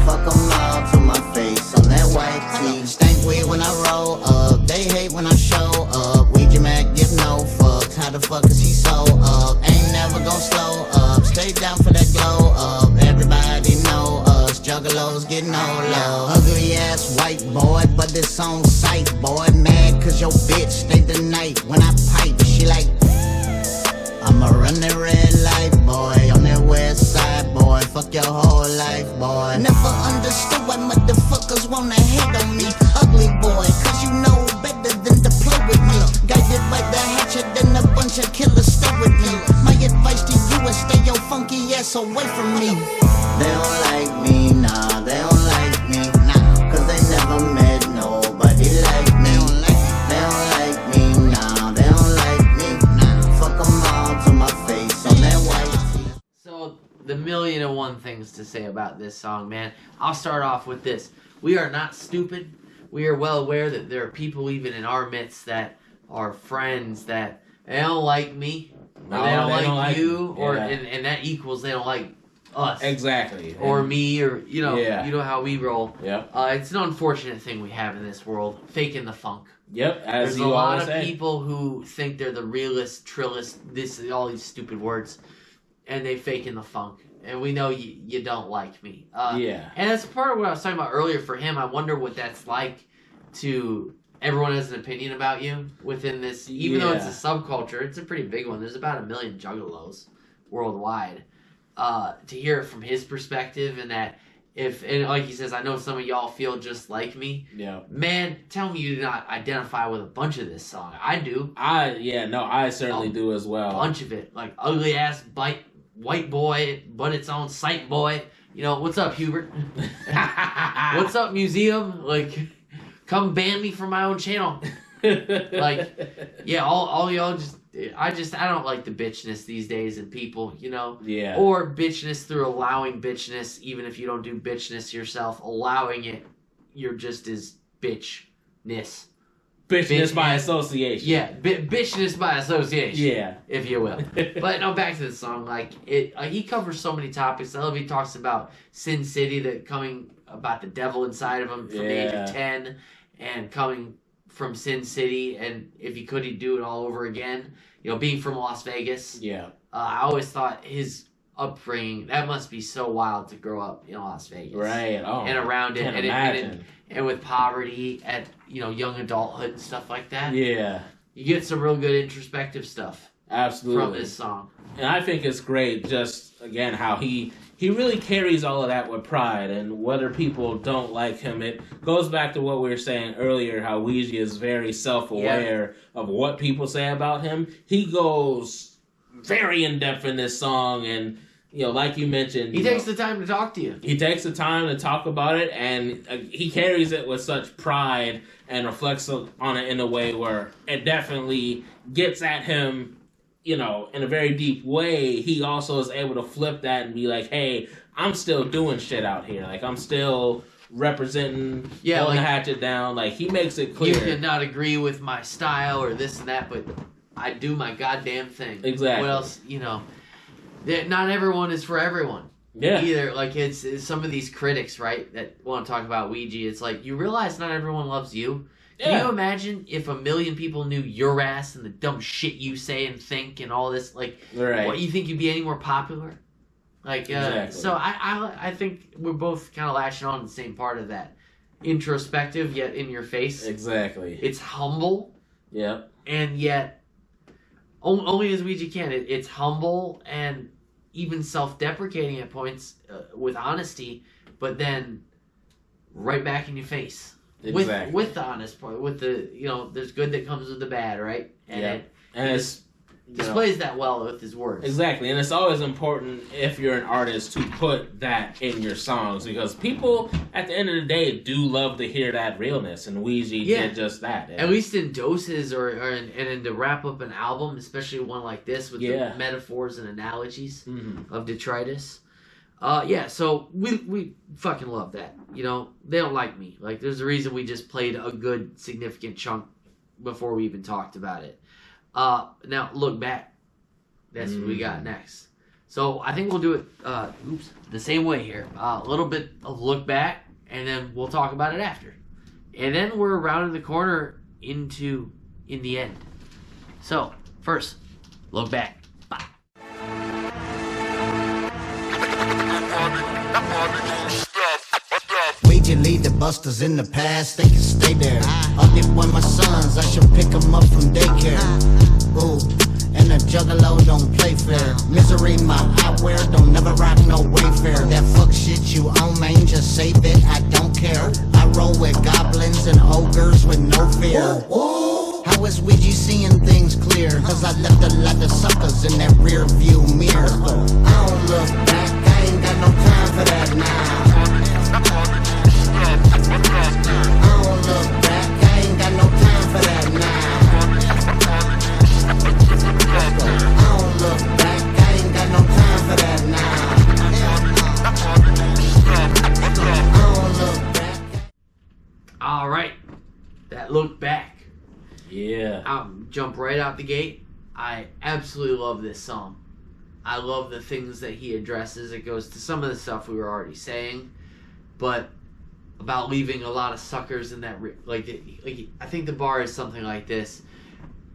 Speaker 15: Fuck them all to my face on that white tee. Stank weed when I roll up. They hate when I show up. Ouija Mac give no fucks. How the fuck is he so up? Ain't never gon' slow up. Stay down for that glow up. Everybody know us. Juggalos get no love. Ugly ass white boy, but this on sight, boy. Mad cause your bitch stay the night. When I pipe, she like, I'ma run that red light, boy. On that west side, boy. Fuck your whole life, boy. Never understood why motherfuckers wanna hate on me. Ugly boy, cause you know better than to play with me. Guided by the hatchet and a bunch of killers stay with me. My advice to you is stay your funky ass away from me. They don't like me, nah. They don't like me, nah. Cause they never met nobody like me. They don't like me, nah. They don't like me, nah. Fuck them all to my face on that white tee.
Speaker 4: So, the 1,000,001 things to say about this song, man. I'll start off with this. We are not stupid. We are well aware that there are people even in our midst that are friends that they don't like me, or they don't like you, or and that equals they don't like us.
Speaker 5: Exactly.
Speaker 4: Or me, or you know how we roll.
Speaker 5: Yeah.
Speaker 4: It's an unfortunate thing we have in this world, faking the funk.
Speaker 5: Yep. As
Speaker 4: There's
Speaker 5: you
Speaker 4: a lot
Speaker 5: always
Speaker 4: of
Speaker 5: say.
Speaker 4: people who think they're the realist, trillist, all these stupid words, and they faking the funk. And we know you don't like me.
Speaker 5: Yeah.
Speaker 4: And that's part of what I was talking about earlier for him. I wonder what that's like to everyone has an opinion about you within this. Even though it's a subculture, it's a pretty big one. There's about 1 million juggalos worldwide. To hear it from his perspective and that and like he says, I know some of y'all feel just like me.
Speaker 5: Yeah.
Speaker 4: Man, tell me you do not identify with a bunch of this song. I do.
Speaker 5: I certainly do as well.
Speaker 4: A bunch of it. Like ugly ass white boy, but its own sight boy. You know, what's up, Hubert? What's up, museum? Like, come ban me from my own channel. Like, yeah, all y'all I don't like the bitchness these days in people, you know?
Speaker 5: Yeah.
Speaker 4: Or bitchness through allowing bitchness, even if you don't do bitchness yourself, allowing it, you're just as bitchness.
Speaker 5: Bitchness by association.
Speaker 4: Yeah, bitchness by association.
Speaker 5: Yeah.
Speaker 4: If you will. But no, back to the song. Like, he covers so many topics. I love he talks about Sin City, about the devil inside of him from the age of 10, and coming from Sin City, and if he could, he'd do it all over again. You know, being from Las Vegas.
Speaker 5: Yeah.
Speaker 4: I always thought his upbringing, that must be so wild to grow up in Las Vegas.
Speaker 5: Right. Oh,
Speaker 4: and around it.
Speaker 5: Can't
Speaker 4: And,
Speaker 5: imagine.
Speaker 4: and with poverty at, you know, young adulthood and stuff like that.
Speaker 5: Yeah.
Speaker 4: You get some real good introspective stuff.
Speaker 5: Absolutely.
Speaker 4: From this song.
Speaker 5: And I think it's great, just, again, how he really carries all of that with pride, and whether people don't like him, it goes back to what we were saying earlier, how Ouija is very self-aware of what people say about him. He goes very in-depth in this song, and, you know, like you mentioned...
Speaker 4: He takes the time to talk to you.
Speaker 5: He takes the time to talk about it, and he carries it with such pride and reflects on it in a way where it definitely gets at him, you know, in a very deep way. He also is able to flip that and be like, hey, I'm still doing shit out here. Like, I'm still representing, holding the hatchet down. Like, he makes it clear.
Speaker 4: You can not agree with my style or this and that, but I do my goddamn thing.
Speaker 5: Exactly.
Speaker 4: What else, you know? Not everyone is for everyone.
Speaker 5: Yeah.
Speaker 4: Either. Like, it's some of these critics, right, that want to talk about Ouija. It's like, you realize not everyone loves you. Can you imagine if 1 million people knew your ass and the dumb shit you say and think and all this? Like, what, you think you'd be any more popular? Like,
Speaker 5: Exactly.
Speaker 4: So I think we're both kind of latching on to the same part of that. Introspective, yet in your face.
Speaker 5: Exactly.
Speaker 4: It's humble.
Speaker 5: Yeah.
Speaker 4: And yet, only as Ouija can. It's humble and even self-deprecating at points with honesty, but then right back in your face.
Speaker 5: Exactly.
Speaker 4: With the honest part, with the, you know, there's good that comes with the bad, right? And
Speaker 5: it
Speaker 4: displays that well with his words.
Speaker 5: Exactly, and it's always important if you're an artist to put that in your songs, because people at the end of the day do love to hear that realness, and Ouija did just that.
Speaker 4: At least in doses and to wrap up an album, especially one like this with the metaphors and analogies of detritus. So we fucking love that. You know, they don't like me. Like, there's a reason we just played a good significant chunk before we even talked about it. Now, Look Back. That's what we got next. So I think we'll do it the same way here. A little bit of Look Back, and then we'll talk about it after. And then we're rounding the corner In the End. So, first, Look Back.
Speaker 15: Ouija lead the busters in the past, they can stay there. I'll get one of my sons, I should pick them up from daycare. Ooh, and a juggalo don't play fair. Misery my eyewear, don't never rock no Wayfair. That fuck shit you own, man, just save it, I don't care. I roll with goblins and ogres with no fear. How is Ouija seeing things clear? Cause I left a lot of suckers in that rear view mirror. I don't look back, I ain't got no time for that now. I don't look back, I ain't got no time for that now. I don't look back, I ain't got no time for that now. I don't look back.
Speaker 4: Alright, that Look Back.
Speaker 5: Yeah.
Speaker 4: I'll jump right out the gate. I absolutely love this song. I love the things that he addresses. It goes to some of the stuff we were already saying, but about leaving a lot of suckers in that, I think the bar is something like this.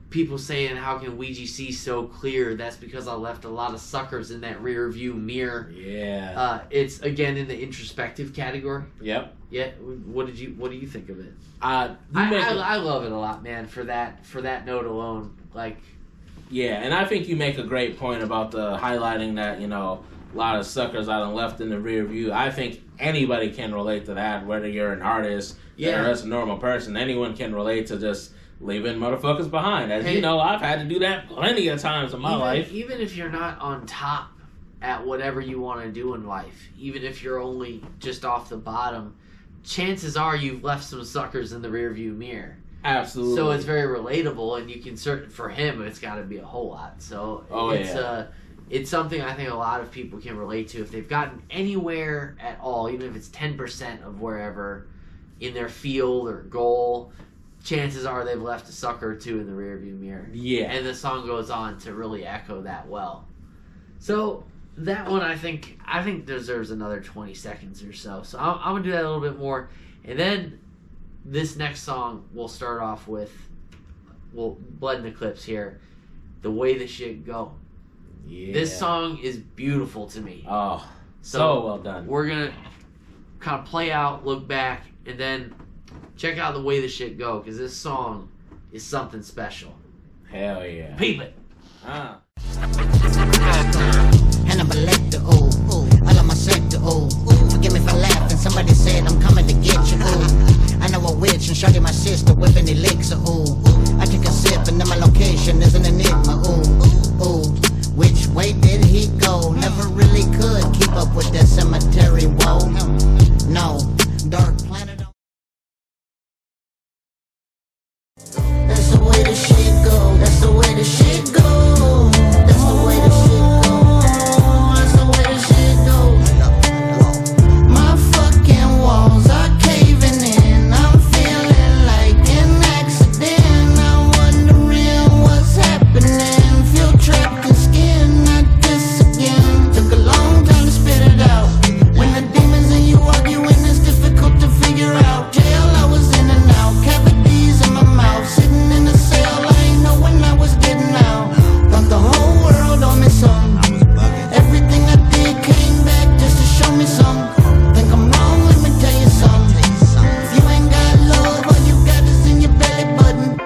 Speaker 4: People saying, how can Ouija see so clear? That's because I left a lot of suckers in that rear view mirror.
Speaker 5: Yeah.
Speaker 4: It's, again, in the introspective category.
Speaker 5: Yep.
Speaker 4: Yeah. What do you think of it?
Speaker 5: I
Speaker 4: love it a lot, man, for that note alone. Like,
Speaker 5: yeah, and I think you make a great point about the highlighting that, you know, a lot of suckers out and left in the rear view. I think anybody can relate to that, whether you're an artist or just a normal person. Anyone can relate to just leaving motherfuckers behind. As you know, I've had to do that plenty of times in my life.
Speaker 4: Even if you're not on top at whatever you want to do in life, even if you're only just off the bottom, chances are you've left some suckers in the rearview mirror.
Speaker 5: Absolutely.
Speaker 4: So it's very relatable, and you can for him, it's got to be a whole lot. So it's something I think a lot of people can relate to if they've gotten anywhere at all, even if it's 10% of wherever in their field or goal. Chances are they've left a sucker or two in the rearview mirror.
Speaker 5: Yeah.
Speaker 4: And the song goes on to really echo that well. So that one I think deserves another 20 seconds or so. So I'm going to do that a little bit more. And then this next song we'll start off with, we'll blend the clips here, The Way the Shit Go.
Speaker 5: Yeah.
Speaker 4: This song is beautiful to me.
Speaker 5: Oh, so well done.
Speaker 4: We're going to kind of play out, look back, and then check out The Way the Shit Go, because this song is something special.
Speaker 5: Hell yeah.
Speaker 4: Peep it.
Speaker 15: Hannibal Lecter, ooh, all of my sector, ooh. Forgive me for laughing, somebody said I'm coming to get you, ooh. I know a witch and shorty my sister whipping elixir, ooh. I take a sip and then my location is an enigma, ooh. Which way did he go? Never really could keep up with that cemetery, whoa. No, Dark Planet. That's the way the shit go. That's the way the shit go. That's the way the shit go. That's the way the shit go. My fucking walls are caving in. I'm feeling like an accident. I'm wondering what's happening. Feel trapped in skin, not this again. Took a long time to spit it out. When the demons and you arguing, it's difficult to figure out. Jail, I was in and out. Cavities in my mouth. Sitting in a cell, I ain't know when I was getting out. Thought the whole world on me some. Everything I did came back just to show me some. Think I'm wrong, let me tell you something. If you ain't got love, all you got is in your belly button.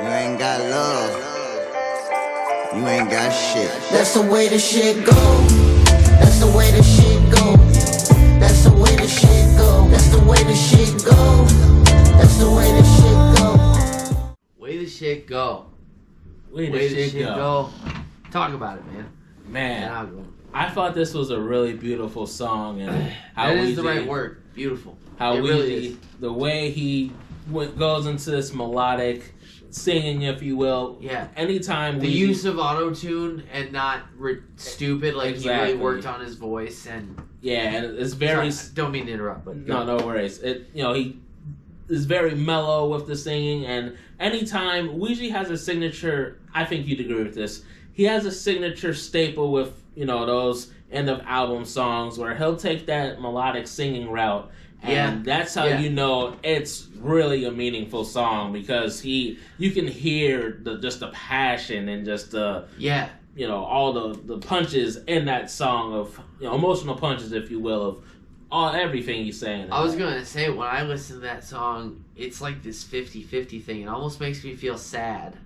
Speaker 15: You ain't got love. You ain't got shit. That's the way the shit go. That's the way the shit go. That's the way the shit go. That's the way the shit go. That's the way the shit go.
Speaker 4: Way the shit go.
Speaker 5: Way the shit go.
Speaker 4: Talk about it, man.
Speaker 5: Man, I thought this was a really beautiful song, and how
Speaker 4: that is the right word. Beautiful.
Speaker 5: How
Speaker 4: it really is.
Speaker 5: The way he goes into this melodic singing, if you will.
Speaker 4: Yeah.
Speaker 5: Anytime
Speaker 4: the use of auto-tune and not stupid, like he really worked on his voice and.
Speaker 5: Yeah, and it's very.
Speaker 4: Sorry, don't mean to interrupt, but
Speaker 5: no worries. He is very mellow with the singing, and anytime Ouija has a signature, I think you'd agree with this. He has a signature staple with those end of album songs where he'll take that melodic singing route, and that's how you know it's really a meaningful song, because you can hear the passion and just all the punches in that song of emotional punches, if you will, of everything he's saying.
Speaker 4: I was gonna say, when I listen to that song, it's like this 50-50 thing. It almost makes me feel sad,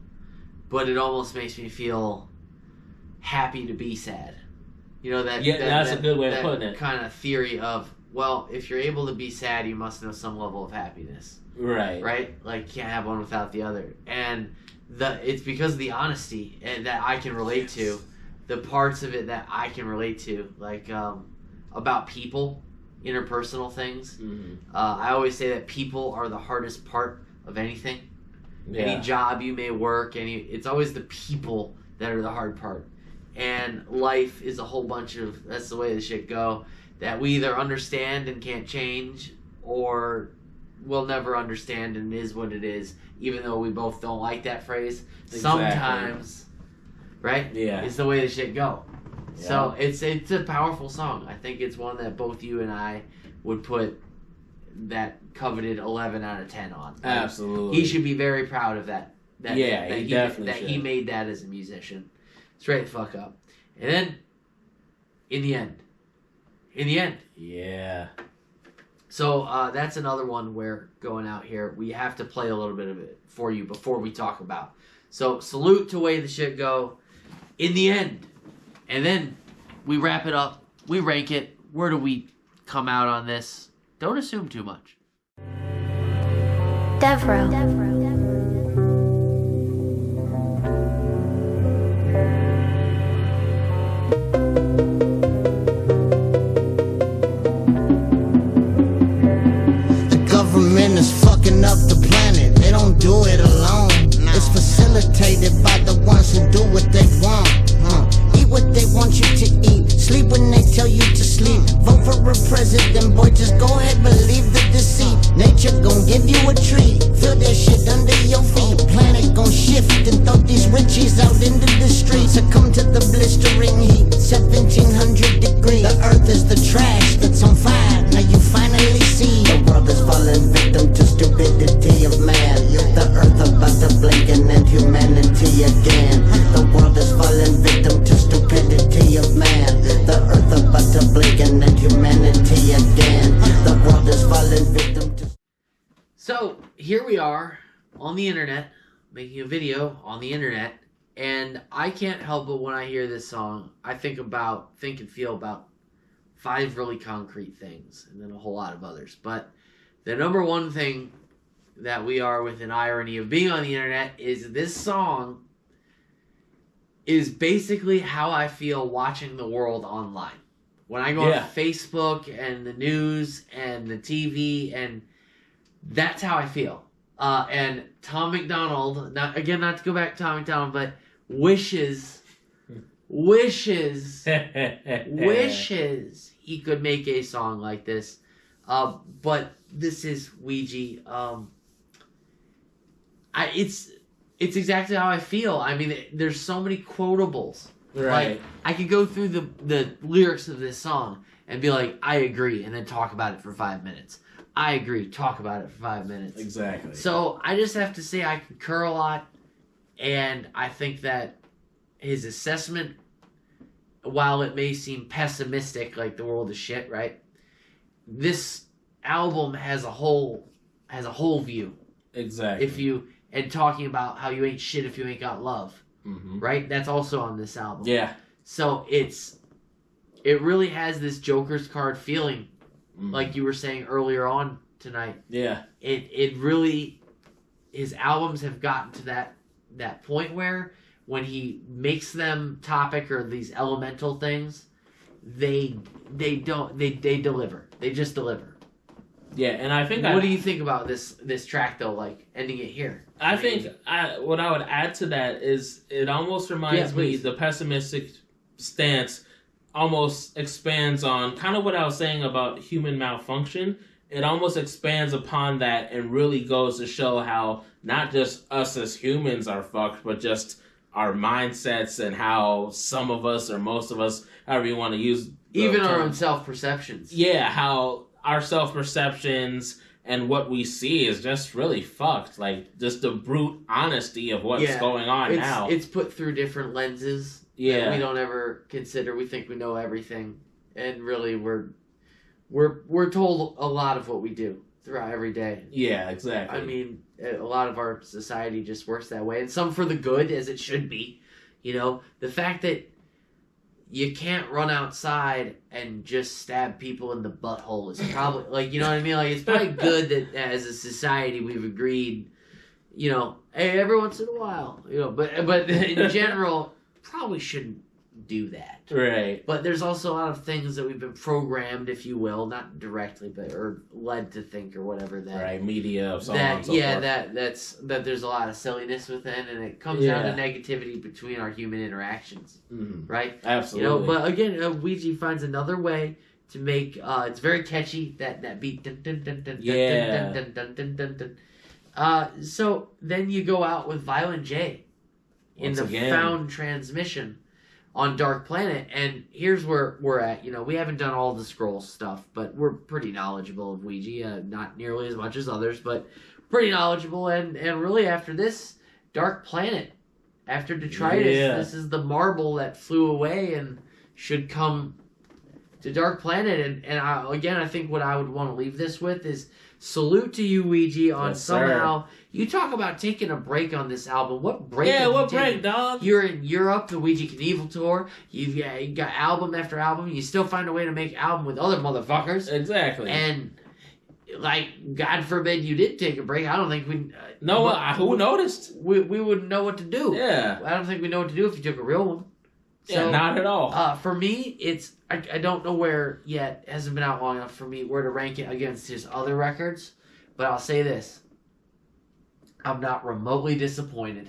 Speaker 4: but it almost makes me feel happy to be sad. That's a good way of putting it. Kind of theory of, well, if you're able to be sad, you must know some level of happiness.
Speaker 5: Right.
Speaker 4: Like, you can't have one without the other. And it's because of the honesty and that I can relate to, the parts of it that I can relate to, like about people, interpersonal things. Mm-hmm. I always say that people are the hardest part of anything. Yeah. Any job you may work, it's always the people that are the hard part. And life is a whole bunch of, that's the way the shit go, that we either understand and can't change, or we'll never understand and it is what it is, even though we both don't like that phrase. Exactly. Sometimes, right? Yeah. It's the way the shit go. Yeah. So it's a powerful song. I think it's one that both you and I would put that coveted 11 out of 10 on.
Speaker 5: Absolutely.
Speaker 4: He should be very proud of that.
Speaker 5: He definitely should.
Speaker 4: He made that as a musician. Straight the fuck up. And then, in the end.
Speaker 5: Yeah.
Speaker 4: So that's another one where, going out here, we have to play a little bit of it for you before we talk about. So salute to Way the Shit Go. In the end. And then we wrap it up. We rank it. Where do we come out on this? Don't assume too much.
Speaker 14: Devro.
Speaker 15: Is fucking up the planet. They don't do
Speaker 4: on the internet, making a video on the internet, and I can't help but when I hear this song, I think and feel about 5 really concrete things, and then a whole lot of others. But the number one thing that we are with an irony of being on the internet is this song is basically how I feel watching the world online. When I go on Facebook and the news and the TV, and that's how I feel. And Tom McDonald, not to go back to Tom McDonald, but wishes he could make a song like this. But this is Ouija. It's exactly how I feel. I mean, there's so many quotables.
Speaker 5: Right.
Speaker 4: Like, I could go through the lyrics of this song and be like, I agree, and then talk about it for 5 minutes. I agree, talk about it for 5 minutes.
Speaker 5: Exactly.
Speaker 4: So I just have to say I concur a lot, and I think that his assessment, while it may seem pessimistic, like the world is shit, right? This album has a whole view.
Speaker 5: Exactly.
Speaker 4: And talking about how you ain't shit if you ain't got love.
Speaker 5: Mm-hmm.
Speaker 4: Right? That's also on this album.
Speaker 5: Yeah.
Speaker 4: So it really has this Joker's card feeling, like you were saying earlier on tonight.
Speaker 5: Yeah.
Speaker 4: It really, his albums have gotten to that point where when he makes them topic or these elemental things, they deliver. They just deliver.
Speaker 5: Yeah, and I think
Speaker 4: what do you think about this track though? Like ending it here.
Speaker 5: I think what I would add to that is it almost reminds me the pessimistic stance almost expands on kind of what I was saying about human malfunction. It almost expands upon that and really goes to show how not just us as humans are fucked, but just our mindsets and how some of us or most of us, however you want to use
Speaker 4: even our own self-perceptions.
Speaker 5: Yeah, how our self-perceptions and what we see is just really fucked. Like, just the brute honesty of what's going on now.
Speaker 4: It's put through different lenses that we don't ever consider. We think we know everything. And really, we're told a lot of what we do throughout every day.
Speaker 5: Yeah, exactly.
Speaker 4: I mean, a lot of our society just works that way. And some for the good, as it should be. You know, the fact that you can't run outside and just stab people in the butthole is probably, like, you know what I mean? Like, it's probably good that as a society we've agreed, you know, hey, every once in a while, you know, but in general, probably shouldn't do that.
Speaker 5: Right.
Speaker 4: But there's also a lot of things that we've been programmed, if you will, not directly, but or led to think or whatever that.
Speaker 5: Right, media, so on
Speaker 4: that,
Speaker 5: and so
Speaker 4: forth. That there's a lot of silliness within, and it comes down to negativity between our human interactions.
Speaker 5: Mm-hmm.
Speaker 4: Right?
Speaker 5: Absolutely.
Speaker 4: You know, but again, Ouija finds another way to make it's very catchy, that beat. Dun, dun, dun, dun,
Speaker 5: yeah.
Speaker 4: dun, dun, dun, dun, dun, dun. So then you go out with Violent J in the Found Transmission on Dark Planet, and here's where we're at. You know, we haven't done all the scroll stuff, but we're pretty knowledgeable of Ouija. Not nearly as much as others, but pretty knowledgeable. And really, after this, Dark Planet, after Detritus, this is the marble that flew away and should come to Dark Planet. And I think what I would want to leave this with is salute to you, Ouija, on somehow. You talk about taking a break on this album. What break?
Speaker 5: Yeah, what break, dog?
Speaker 4: You're in Europe, the Ouija Knievel tour. You got album after album. You still find a way to make album with other motherfuckers.
Speaker 5: Exactly.
Speaker 4: And, like, God forbid you did take a break. I don't think we...
Speaker 5: who noticed?
Speaker 4: We wouldn't know what to do.
Speaker 5: Yeah.
Speaker 4: I don't think we know what to do if you took a real one.
Speaker 5: Yeah, not at all.
Speaker 4: For me, it's... I don't know where yet. It hasn't been out long enough for me where to rank it against his other records. But I'll say this. I'm not remotely disappointed.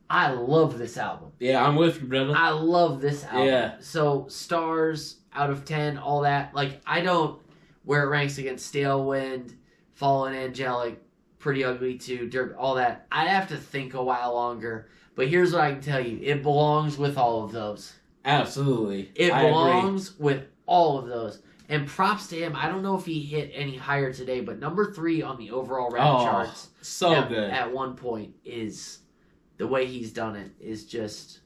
Speaker 4: I love this album.
Speaker 5: Yeah, I'm with you, brother.
Speaker 4: I love this album.
Speaker 5: Yeah.
Speaker 4: So, stars out of 10, all that. Like, I don't... Where it ranks against Stale Wind, Fallen Angelic, Pretty Ugly 2, Dirt, all that. I'd have to think a while longer. But here's what I can tell you. It belongs with all of those.
Speaker 5: Absolutely.
Speaker 4: It belongs with all of those. And props to him. I don't know if he hit any higher today, but number 3 on the overall rap charts.
Speaker 5: So good.
Speaker 4: At one point is... The way he's done it is just...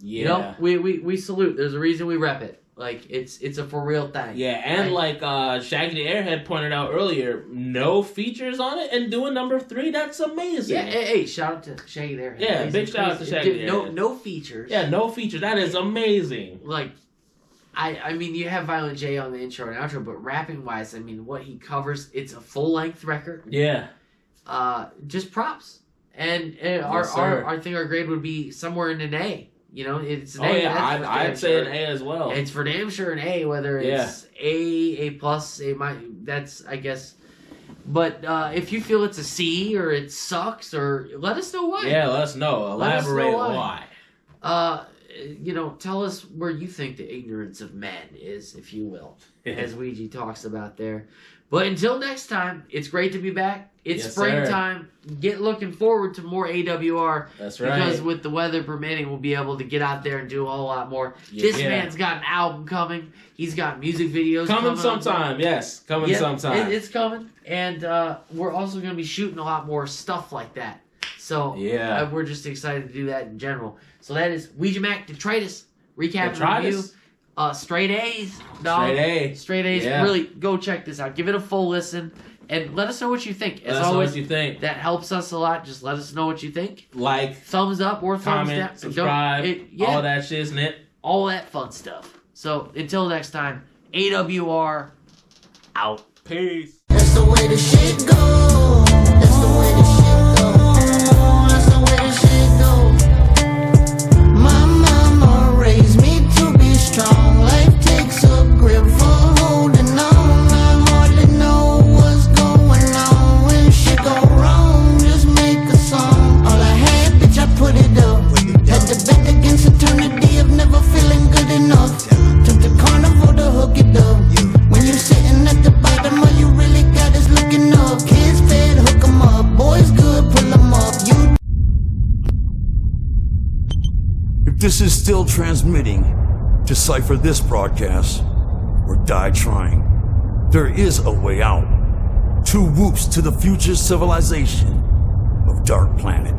Speaker 5: Yeah.
Speaker 4: You know, we salute. There's a reason we rep it. Like, it's a for real thing.
Speaker 5: Yeah, and
Speaker 4: right?
Speaker 5: like Shaggy the Airhead pointed out earlier, no features on it and doing number 3, that's amazing.
Speaker 4: Yeah, hey, shout out to Shaggy the Airhead.
Speaker 5: Yeah, big shout out to Shaggy the Airhead.
Speaker 4: No features.
Speaker 5: Yeah, no features. That is amazing.
Speaker 4: Like, I mean, you have Violent J on the intro and outro, but rapping wise, I mean, what he covers, it's a full length record.
Speaker 5: Yeah.
Speaker 4: Just props. And our grade would be somewhere in an A. You know, it's an A.
Speaker 5: Yeah, I'd say an A as well.
Speaker 4: It's for damn sure an A, whether it's A plus, A minus. That's, I guess. But if you feel it's a C or it sucks, or let us know why.
Speaker 5: Yeah, let us know. Elaborate why.
Speaker 4: You know, tell us where you think the ignorance of men is, if you will, as Ouija talks about there. But until next time, it's great to be back. It's springtime. Get looking forward to more AWR.
Speaker 5: That's right.
Speaker 4: Because with the weather permitting, we'll be able to get out there and do a whole lot more. This man's got an album coming. He's got music videos coming
Speaker 5: sometime. Yes, coming sometime.
Speaker 4: It's coming. And we're also going to be shooting a lot more stuff like that. So we're just excited to do that in general. So that is Ouija Mac Detritus. Recap and review. Straight A's. Dog. Straight A's.
Speaker 5: Yeah.
Speaker 4: Really, go check this out. Give it a full listen. And let us know what you think.
Speaker 5: As always, what you think.
Speaker 4: That helps us a lot. Just let us know what you think.
Speaker 5: Like,
Speaker 4: thumbs up or thumbs down.
Speaker 5: Comment, subscribe, all that shit, isn't it?
Speaker 4: All that fun stuff. So until next time, AWR out.
Speaker 5: Peace.
Speaker 15: That's the way the shit go. That's the way the shit go. That's the way the shit go. My mama raised me to be strong. Life takes a grip for holding on. I hardly know what's going on. When shit go wrong, just make a song. All I had, bitch, I put it up. Had to bet against eternity of never feeling good enough. Took the carnival to hook it up. When you're sitting at the bottom, all you really got is looking up. Kids fed, hook 'em up. Boys good, pull 'em up. You.
Speaker 11: If this is still transmitting, decipher this broadcast or die trying. There is a way out. 2 whoops to the future civilization of Dark Planet.